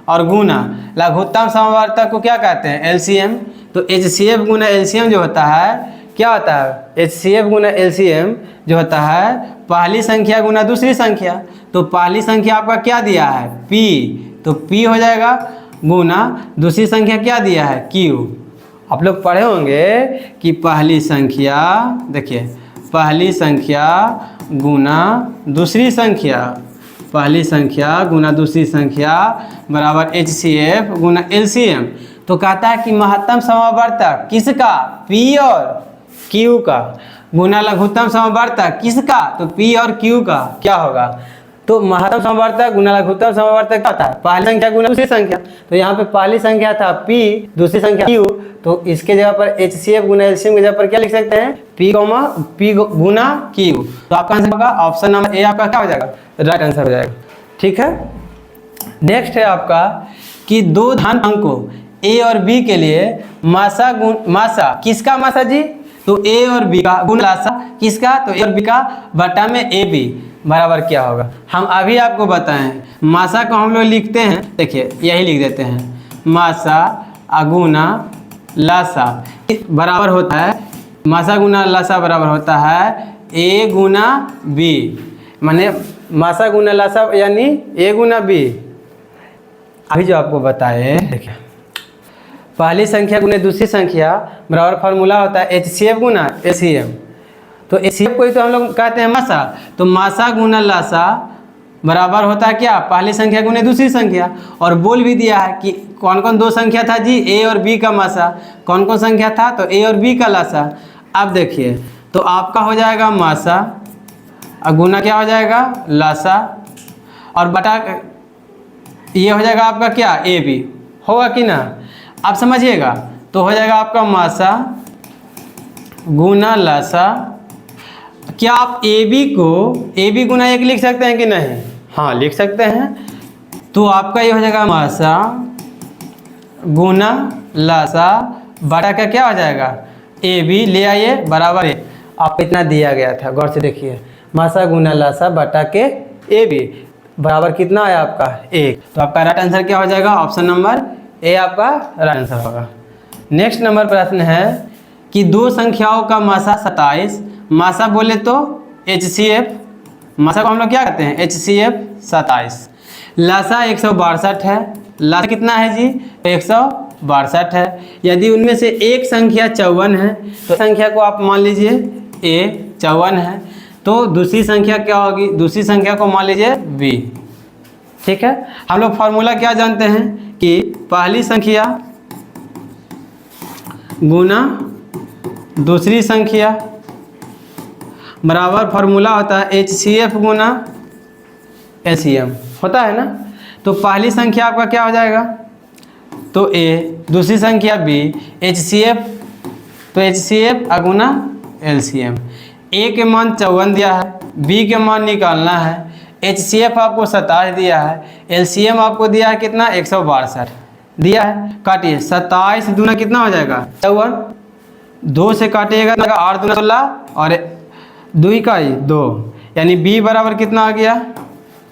और गुना लघुत्तम समापवर्तक को क्या कहते हैं, LCM। तो HCF गुना LCM जो होता है क्या होता है, HCF गुना LCM जो होता है पहली संख्या गुना दूसरी संख्या। तो पहली संख्या आपका क्या दिया है, P, तो P हो जाएगा, गुना दूसरी संख्या क्या दिया है, Q। आप लोग पढ़े होंगे कि पहली संख्या, देखिए पहली संख्या गुना दूसरी संख्या, पहली संख्या गुना दूसरी संख्या बराबर HCF गुना LCM। तो कहता है कि महत्तम समापवर्तक किसका, P और Q का, गुना लघुत्तम समापवर्तक किसका, तो P और Q का क्या होगा। तो महत्तम समापवर्तक गुना लघुत्तम समापवर्तक क्या होता है, पहली संख्या गुना दूसरी संख्या। तो यहाँ पे पहली संख्या था P, दूसरी संख्या Q, तो इसके जगह पर HCF गुना LCM की जगह पर क्या लिख सकते हैं, P गुना Q। तो आपका आंसर होगा ऑप्शन नंबर ए आपका क्या हो जाएगा, राइट आंसर हो जाएगा। ठीक है। नेक्स्ट है आपका कि दो धन अंकों A और B के लिए मासा किसका मासा जी, तो A और B का गुण लासा किसका, तो A और B का बटा में AB बराबर क्या होगा। हम अभी आपको बताएं मासा को हम लोग लिखते हैं, देखिए यही लिख देते हैं, मासा अगुना लासा बराबर होता है, मासा गुना लासा बराबर होता है A गुना B, माने मासा गुना लासा यानी A गुना B। अभी जो आपको बताए, देखिए पहली संख्या गुना दूसरी संख्या बराबर फार्मूला होता है HCF गुना LCM। तो HCF को ही तो हम लोग कहते हैं मासा, तो मासा गुना लासा बराबर होता है क्या, पहली संख्या गुना दूसरी संख्या। और बोल भी दिया है कि कौन कौन दो संख्या था जी, A और B का मासा, कौन कौन संख्या था, तो A और B का लासा। अब देखिए तो आपका हो जाएगा मासा और गुना क्या हो जाएगा, लासा, और बटा ये हो जाएगा आपका क्या, AB होगा कि ना। आप समझिएगा तो हो जाएगा आपका मासा गुना लासा। क्या आप AB गुना 1 लिख सकते हैं कि नहीं, हाँ लिख सकते हैं। तो आपका ये हो जाएगा मासा गुना लासा बटा का क्या हो जाएगा, AB ले आइए बराबर है, आप इतना दिया गया था, गौर से देखिए, मासा गुना लासा बटा के AB बराबर कितना आया आपका 1। तो आपका राइट आंसर क्या हो जाएगा, ऑप्शन नंबर ए आपका राइट आंसर होगा। नेक्स्ट नंबर प्रश्न है कि दो संख्याओं का मासा 27, मासा बोले तो HCF, मासा को हम लोग क्या कहते हैं, HCF 27, लासा 162 है, लासा कितना है जी, 162 है। यदि उनमें से एक संख्या 54 है तो संख्या को आप मान लीजिए A 54 है, तो दूसरी संख्या क्या होगी, दूसरी संख्या को मान लीजिए B। ठीक है। हम लोग फार्मूला क्या जानते हैं कि पहली संख्या गुना दूसरी संख्या बराबर फार्मूला होता है HCF गुना LCM होता है ना। तो पहली संख्या आपका क्या हो जाएगा, तो A, दूसरी संख्या B, HCF, तो HCF अगुना LCM। A के मान 54 दिया है, B के मान निकालना है, HCF आपको 27 दिया है, LCM आपको दिया है कितना, 162 दिया है। काटिए 27 दूना कितना हो जाएगा 54, 2 से काटिएगा 8 दूना 16 और 2 का 2, यानी B बराबर कितना आ गया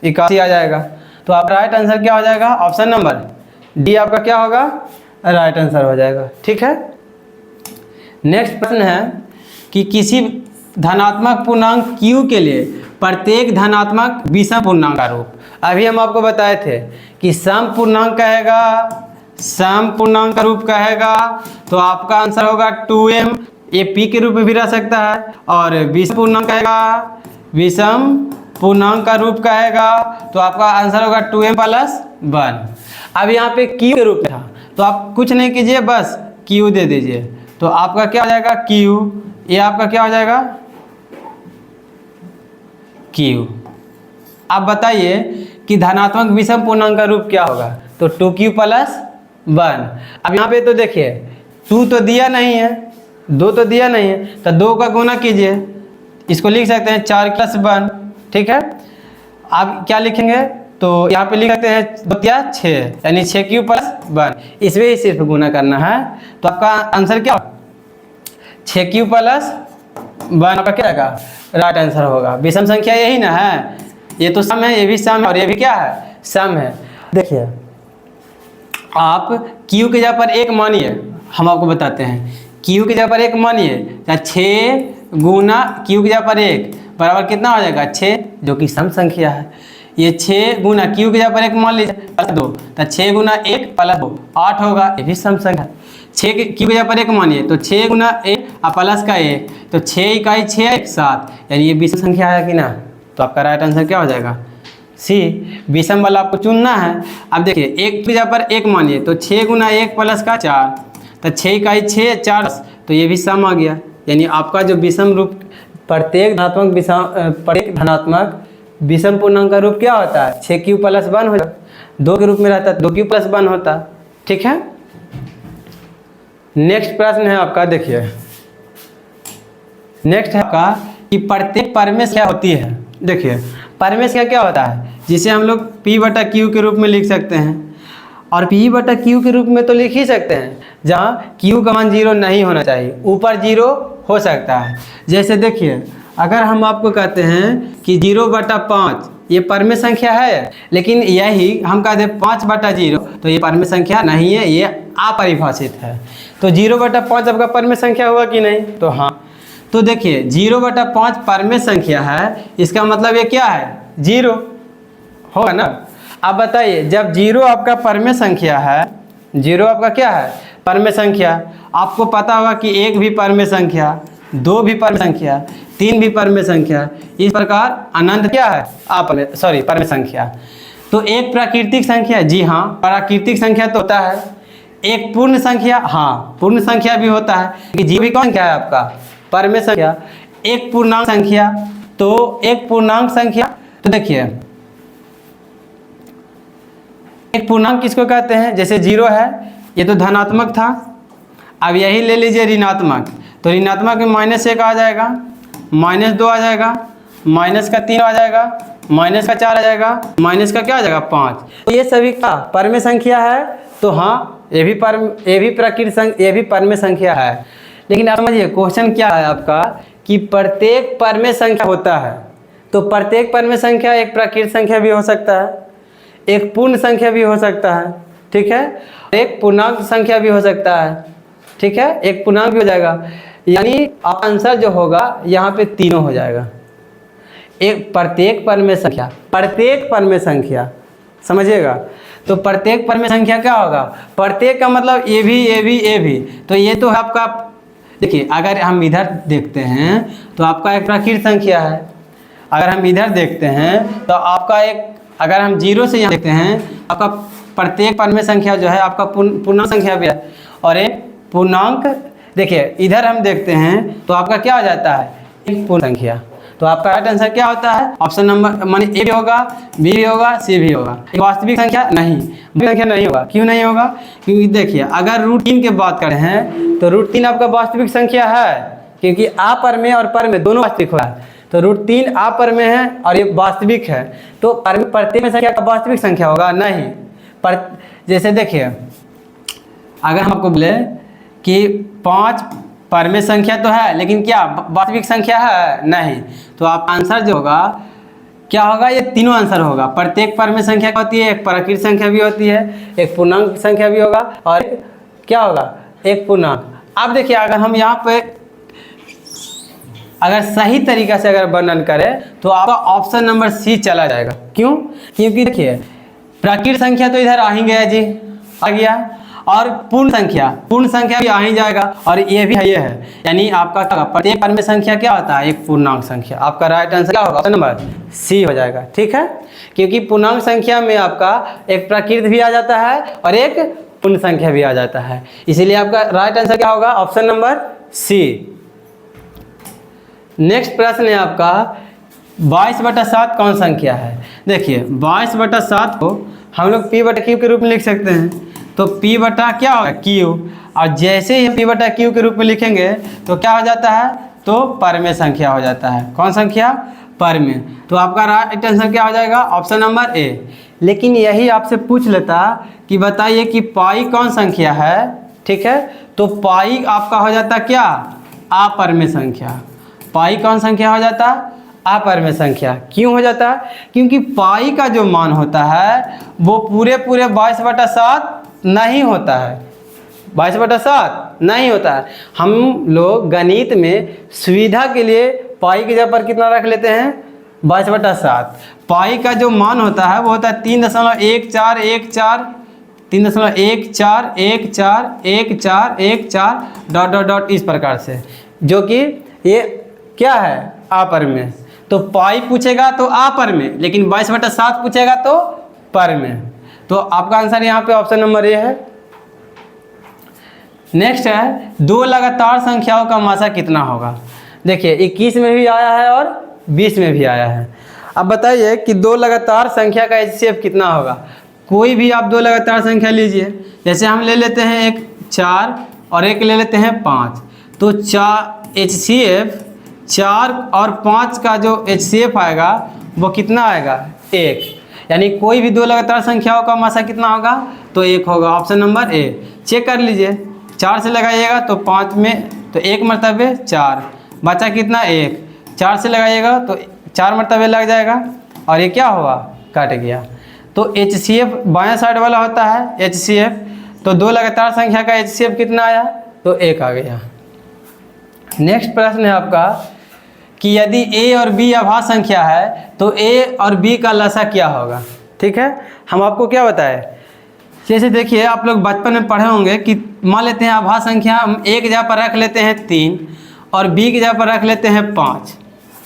81 आ जाएगा। तो आप राइट आंसर क्या हो जाएगा, ऑप्शन नंबर डी आपका क्या होगा, राइट आंसर हो जाएगा। ठीक है। नेक्स्ट प्रश्न है कि किसी धनात्मक पूर्णांक Q के लिए प्रत्येक धनात्मक विषम पूर्णांक का रूप। अभी हम आपको बताए थे कि सम पूर्णांक कहेगा, सम पूर्णांक का रूप कहेगा, तो आपका आंसर होगा 2m ये p के रूप में भी रह सकता है, और विषम पूर्णांक कहेगा, विषम पूर्णांक का रूप कहेगा, तो आपका आंसर होगा 2m + 1। अब यहाँ पे q के रूप में था, तो आप कुछ नहीं कीजिए, बस q दे दीजिए, तो आपका क्या हो जाएगा q, ये आपका क्या हो जाएगा q। आप बताइए कि धनात्मक विषम पूर्णांक का रूप क्या होगा, तो 2q + 1। अब यहाँ पे तो देखिए 2 तो दिया नहीं है, 2 तो दिया नहीं है, तो 2 का गुना कीजिए, इसको लिख सकते हैं 4 + 1, ठीक है। अब क्या लिखेंगे, तो यहाँ पे लिख सकते हैं 2 या 6, यानी 6q + 1, इसमें ही सिर्फ गुना करना है, तो आपका आंसर क्या, 6q + 1 आपका क्या आएगा, राइट आंसर होगा। विषम संख्या यही ना है, ये तो सम है, ये भी सम है, और ये भी क्या है, सम है। देखिए आप q के जगह पर 1 मानिए, हम आपको बताते हैं, q की जगह पर 1 मानिए, 6 गुना q की जगह पर 1 बराबर कितना हो जाएगा 6, जो कि सम संख्या है। ये 6 गुना q की जगह पर 1 मान लीजिए +2, तो 6 गुना 1 + 2 8 होगा, ये भी सम संख्या। 6 q की जगह पर 1 मानिए, तो 6 गुना 1 और प्लस का 1, तो 6 इकाई 6 7, यानी ये विषम संख्या है कि ना, तो आपका राइट आंसर क्या हो जाएगा सी, विषम वाला आपको चुनना है। अब देखिए 1 की जगह पर 1 मानिए, तो 6 गुना 1 प्लस का 4, तो 6 इकाई 6 4, तो ये भी सम आ गया, यानी आपका जो विषम रूप प्रत्येक धनात्मक विषम पूर्णांक का रूप क्या होता है, 6q + 1 हो जाता, 2 के रूप में रहता है 2q + 1 होता, ठीक है। नेक्स्ट प्रश्न है आपका, देखिए नेक्स्ट है आपका कि प्रत्येक परमेश क्या होती है। देखिए परमेश क्या होता है, जिसे हम लोग p/q के रूप में लिख सकते हैं, और p/q के रूप में तो लिख ही सकते हैं जहाँ q का मान 0 नहीं होना चाहिए, ऊपर 0 हो सकता है। जैसे देखिए अगर हम आपको कहते हैं कि 0/5 ये परमेय संख्या है, लेकिन यही हम कहते हैं 5/0, तो ये परमेय संख्या नहीं है, ये अपरिभाषित है। तो 0/5 आपका परमेय संख्या होगा कि नहीं, तो हाँ। तो देखिए 0/5 परमेय संख्या है, इसका मतलब ये क्या है 0 होगा ना। अब बताइए जब 0 आपका परमेय संख्या है, 0 आपका क्या है परमेय संख्या, आपको पता होगा कि 1 भी परमेय संख्या, 2 भी परमेय संख्या, 3 भी परमेय संख्या, इस प्रकार अनंत क्या है परमेय संख्या। तो एक प्राकृतिक संख्या, जी हाँ प्राकृतिक संख्या तो होता है। एक पूर्ण संख्या, हाँ पूर्ण संख्या भी होता है, कि जी भी कौन संख्या है आपका परमेय संख्या। एक पूर्णांक संख्या, तो एक पूर्णांक संख्या, तो देखिए एक पूर्णांक किसको कहते हैं, जैसे 0 है ये तो धनात्मक था, अब यही ले लीजिए ऋणात्मक, तो ऋणात्मक में -1 आ जाएगा, -2 आ जाएगा, -3 आ जाएगा, -4 आ जाएगा, का क्या आ जाएगा 5। तो ये सभी का परमेय संख्या है, तो हाँ ये भी परमेय संख्या है। लेकिन आप समझिए क्वेश्चन क्या है आपका कि प्रत्येक परमेय संख्या होता है, तो प्रत्येक परमेय संख्या एक प्राकृतिक संख्या भी हो सकता है, एक पूर्ण संख्या भी हो सकता है, ठीक है, एक पूर्णांक संख्या भी हो सकता है, ठीक है, एक पूर्णांक भी हो जाएगा, यानी आंसर जो होगा यहाँ पे तीनों हो जाएगा। एक प्रत्येक परमेय संख्या समझिएगा, तो प्रत्येक परमेय संख्या क्या होगा, प्रत्येक का मतलब ए भी, तो ये तो आपका देखिए अगर हम इधर देखते हैं तो आपका एक प्राकृतिक संख्या है, अगर हम इधर देखते हैं तो आपका एक, अगर हम 0 से यहाँ देखते हैं आपका प्रत्येक परमेय संख्या जो है आपका पूर्णांक संख्या भी है, और एक पूर्णांक, देखिए इधर हम देखते हैं तो आपका क्या हो जाता है एक पूर्ण संख्या। तो आपका राइट आंसर क्या होता है ऑप्शन नंबर माने ए भी होगा, बी भी होगा, सी भी होगा। एक वास्तविक संख्या नहीं होगा, क्यों नहीं होगा, क्योंकि देखिए अगर √3 की बात करें हैं तो √3 आपका वास्तविक संख्या है, क्योंकि अपरमेय और परमेय दोनों वास्तविक हुआ है, तो √3 अपरमेय है और ये वास्तविक है, तो प्रत्येक संख्या का वास्तविक संख्या होगा नहीं। जैसे देखिए अगर हम आपको बोले कि 5 परमेय संख्या तो है, लेकिन क्या वास्तविक संख्या है नहीं, तो आप आंसर जो होगा क्या होगा, ये तीनों आंसर होगा। प्रत्येक परमेय संख्या होती है, एक प्राकृतिक संख्या भी होती है, एक पूर्णांक संख्या भी होगा, और क्या होगा एक पूर्णांक। अब देखिए अगर हम यहाँ पे अगर सही तरीका से अगर वर्णन करें तो आपका ऑप्शन नंबर सी चला जाएगा। क्यों, क्योंकि देखिए प्राकृतिक संख्या तो इधर आ ही गया जी, आ गया, और पूर्ण संख्या भी आ ही जाएगा, और ये भी है, ये है, यानी आपका प्रत्येक परमेय संख्या क्या होता है, एक पूर्णांक संख्या। आपका राइट आंसर क्या होगा, ऑप्शन नंबर सी हो जाएगा। ठीक है, क्योंकि पूर्णांक संख्या में आपका एक प्रकृत भी आ जाता है और एक पूर्ण संख्या भी आ जाता है, इसीलिए आपका राइट आंसर क्या होगा, ऑप्शन नंबर सी। नेक्स्ट प्रश्न है आपका 22/7 कौन संख्या है। देखिए 22/7 को हम लोग p/q के रूप में लिख सकते हैं, तो p बटा क्या होगा, q, और जैसे ही p/q के रूप में लिखेंगे तो क्या हो जाता है, तो परमेय संख्या हो जाता है। कौन संख्या, परमेय। तो आपका राइट आंसर क्या हो जाएगा, ऑप्शन नंबर ए। लेकिन यही आपसे पूछ लेता कि बताइए कि पाई कौन संख्या है, ठीक है, तो पाई आपका हो जाता क्या, अपरमेय संख्या। पाई कौन संख्या हो जाता, अपरमेय संख्या। क्यों हो जाता है, क्योंकि पाई का जो मान होता है वो पूरे 22/7 नहीं होता है, 22/7 नहीं होता है। हम लोग गणित में सुविधा के लिए पाई की जगह पर कितना रख लेते हैं, 22/7। पाई का जो मान होता है वो होता है 3.1414, 3.14141414 डॉट डॉट डॉट इस प्रकार से, जो कि ये क्या है, अपरमेय। तो पाई पूछेगा तो अपरमेय, लेकिन 22/7 पूछेगा तो परमेय। तो आपका आंसर यहाँ पे ऑप्शन नंबर ए है। नेक्स्ट है 2 लगातार संख्याओं का मासा कितना होगा। देखिए 21 में भी आया है और 20 में भी आया है। अब बताइए कि 2 लगातार संख्या का HCF कितना होगा। कोई भी आप 2 लगातार संख्या लीजिए, जैसे हम ले लेते हैं एक 4 और एक ले लेते हैं 5, तो 4 HCF 4 और 5 का जो HCF आएगा वो कितना आएगा, 1। यानी कोई भी 2 लगातार संख्याओं का मासा कितना होगा, तो 1 होगा। Option number A. चेक कर लीजिए, 4 से लगाइएगा तो 5 में तो 1 मरतबे 4 बचा कितना, 1। 4 से लगाइएगा तो 4 मरतबे लग जाएगा, और ये क्या हुआ, कट गया। तो HCF बायां साइड वाला होता है HCF, तो 2 लगातार संख्या का HCF कितना आया, तो 1 आ गया। नेक्स्ट प्रश्न है आपका कि यदि A और B अभाज्य संख्या है तो A और B का लसा क्या होगा। ठीक है, हम आपको क्या बताएं, जैसे देखिए आप लोग बचपन में पढ़े होंगे कि मान लेते हैं अभाज्य संख्या हम A की जगह पर रख लेते हैं 3 और B की जगह पर रख लेते हैं 5।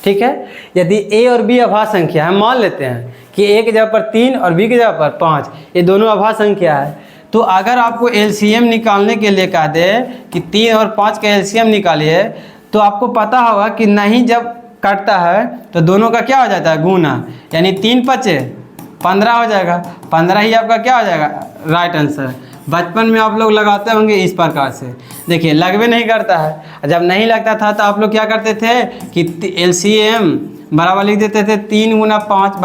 ठीक है, यदि A और B अभाज्य संख्या है, मान लेते हैं कि A की जगह पर 3 और B की जगह पर 5, ये दोनों अभाज्य संख्या है, तो अगर आपको LCM निकालने के लिए कह दे कि 3 और 5 का LCM निकालिए, तो आपको पता होगा कि नहीं, जब कटता है तो दोनों का क्या हो जाता है, गुना, यानी 3 5 15 हो जाएगा। 15 ही आपका क्या हो जाएगा, राइट आंसर। बचपन में आप लोग लगाते होंगे इस प्रकार से। देखिए लगवे नहीं करता है, जब नहीं लगता था तो आप लोग क्या करते थे कि LCM बराबर लिख देते थे 3 × 5 =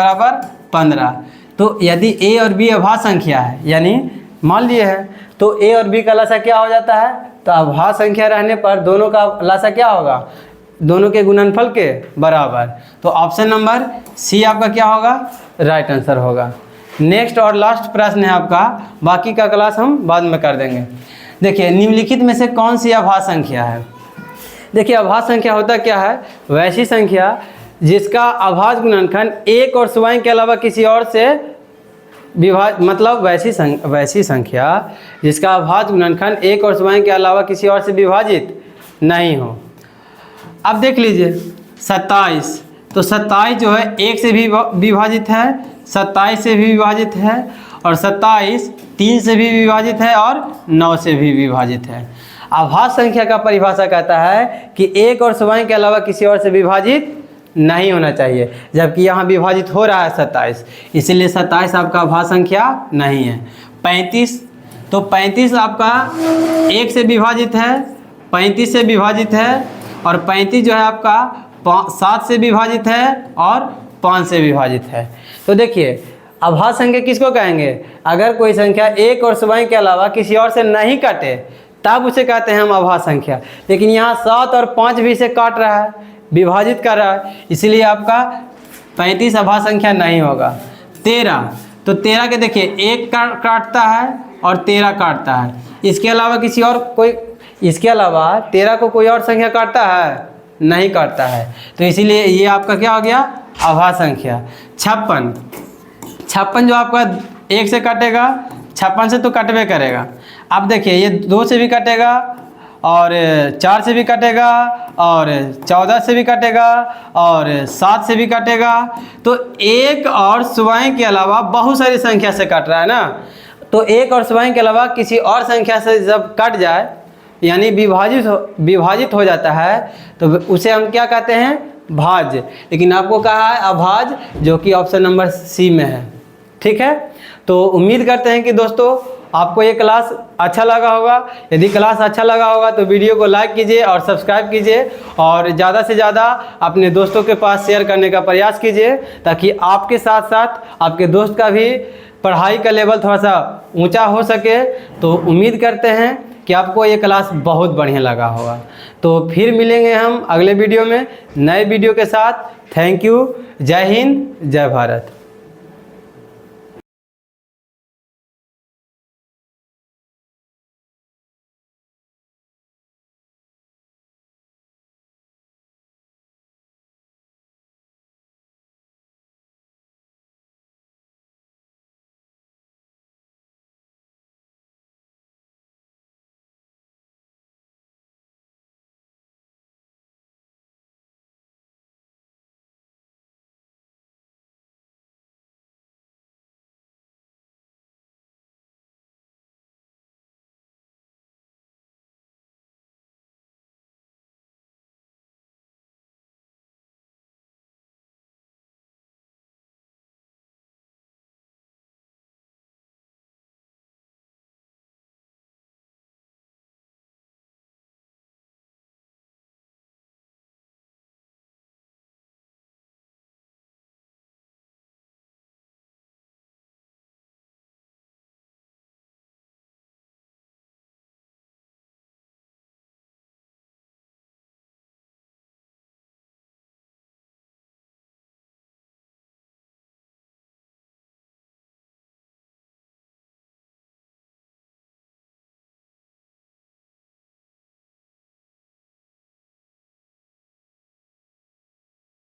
15। तो यदि A और B अभाज्य संख्या है, यानी मान लिए है, तो A और B का लसा क्या हो जाता है, तो अभाज्य संख्या रहने पर दोनों का लसा क्या होगा, दोनों के गुणनफल के बराबर। तो ऑप्शन नंबर सी आपका क्या होगा, राइट आंसर होगा। नेक्स्ट और लास्ट प्रश्न है आपका, बाकी का क्लास हम बाद में कर देंगे। देखिए निम्नलिखित में से कौन सी अभाज्य संख्या है। देखिए अभाज्य संख्या होता क्या है, वैसी संख्या जिसका अभाज्य गुणनखंड एक और स्वयं के अलावा किसी और से मतलब वैसी संख्या जिसका अभाज्य गुणनखंड एक और स्वयं के अलावा किसी और से विभाजित नहीं हो। अब देख लीजिए 27, तो 27 जो है 1 से भी विभाजित है, 27 से भी विभाजित है, और 27 3 से भी विभाजित है और 9 से भी विभाजित है। अभाज्य संख्या का परिभाषा कहता है कि एक और स्वयं के अलावा किसी और से विभाजित नहीं होना चाहिए, जबकि यहाँ विभाजित हो रहा है 27, इसलिए 27 आपका अभाज्य संख्या नहीं है। 35, तो 35 आपका 1 से विभाजित है, 35 से विभाजित है, और 35 जो है आपका 7 से विभाजित है और 5 से विभाजित है। तो देखिए अभाज्य संख्या किसको कहेंगे, अगर कोई संख्या एक और स्वयं के अलावा किसी और से नहीं काटे तब उसे कहते हैं हम अभाज्य संख्या। लेकिन यहाँ 7 और 5 भी से काट रहा है, विभाजित कर रहा है, इसलिए आपका 35 अभाज्य संख्या नहीं होगा। 13, तो 13 के देखिए 1 काटता है और 13 काटता है, इसके अलावा किसी और कोई, इसके अलावा 13 को कोई और संख्या काटता है, नहीं काटता है, तो इसीलिए ये आपका क्या हो गया, अभाज्य संख्या। 56 जो आपका 1 से काटेगा, 56 से तो कटवे करेगा। अब देखिए ये 2 से भी कटेगा और 4 से भी कटेगा और 14 से भी कटेगा और 7 से भी कटेगा। तो एक और सुवाएं के अलावा बहुत सारी संख्या से कट रहा है ना, तो एक और सुवाएं के अलावा किसी और संख्या से जब कट जाए यानी विभाजित हो जाता है तो उसे हम क्या कहते हैं, भाज्य। लेकिन आपको कहा है अभाज्य, जो कि ऑप्शन नंबर सी में है। ठीक है, तो उम्मीद करते हैं कि दोस्तों आपको ये क्लास अच्छा लगा होगा। यदि क्लास अच्छा लगा होगा तो वीडियो को लाइक कीजिए और सब्सक्राइब कीजिए और ज़्यादा से ज़्यादा अपने दोस्तों के पास शेयर करने का प्रयास कीजिए, ताकि आपके साथ साथ आपके दोस्त का भी पढ़ाई का लेवल थोड़ा सा ऊंचा हो सके। तो उम्मीद करते हैं कि आपको ये क्लास बहुत बढ़िया लगा होगा। तो फिर मिलेंगे हम अगले वीडियो में नए वीडियो के साथ। Thank you. जय हिंद, जय भारत।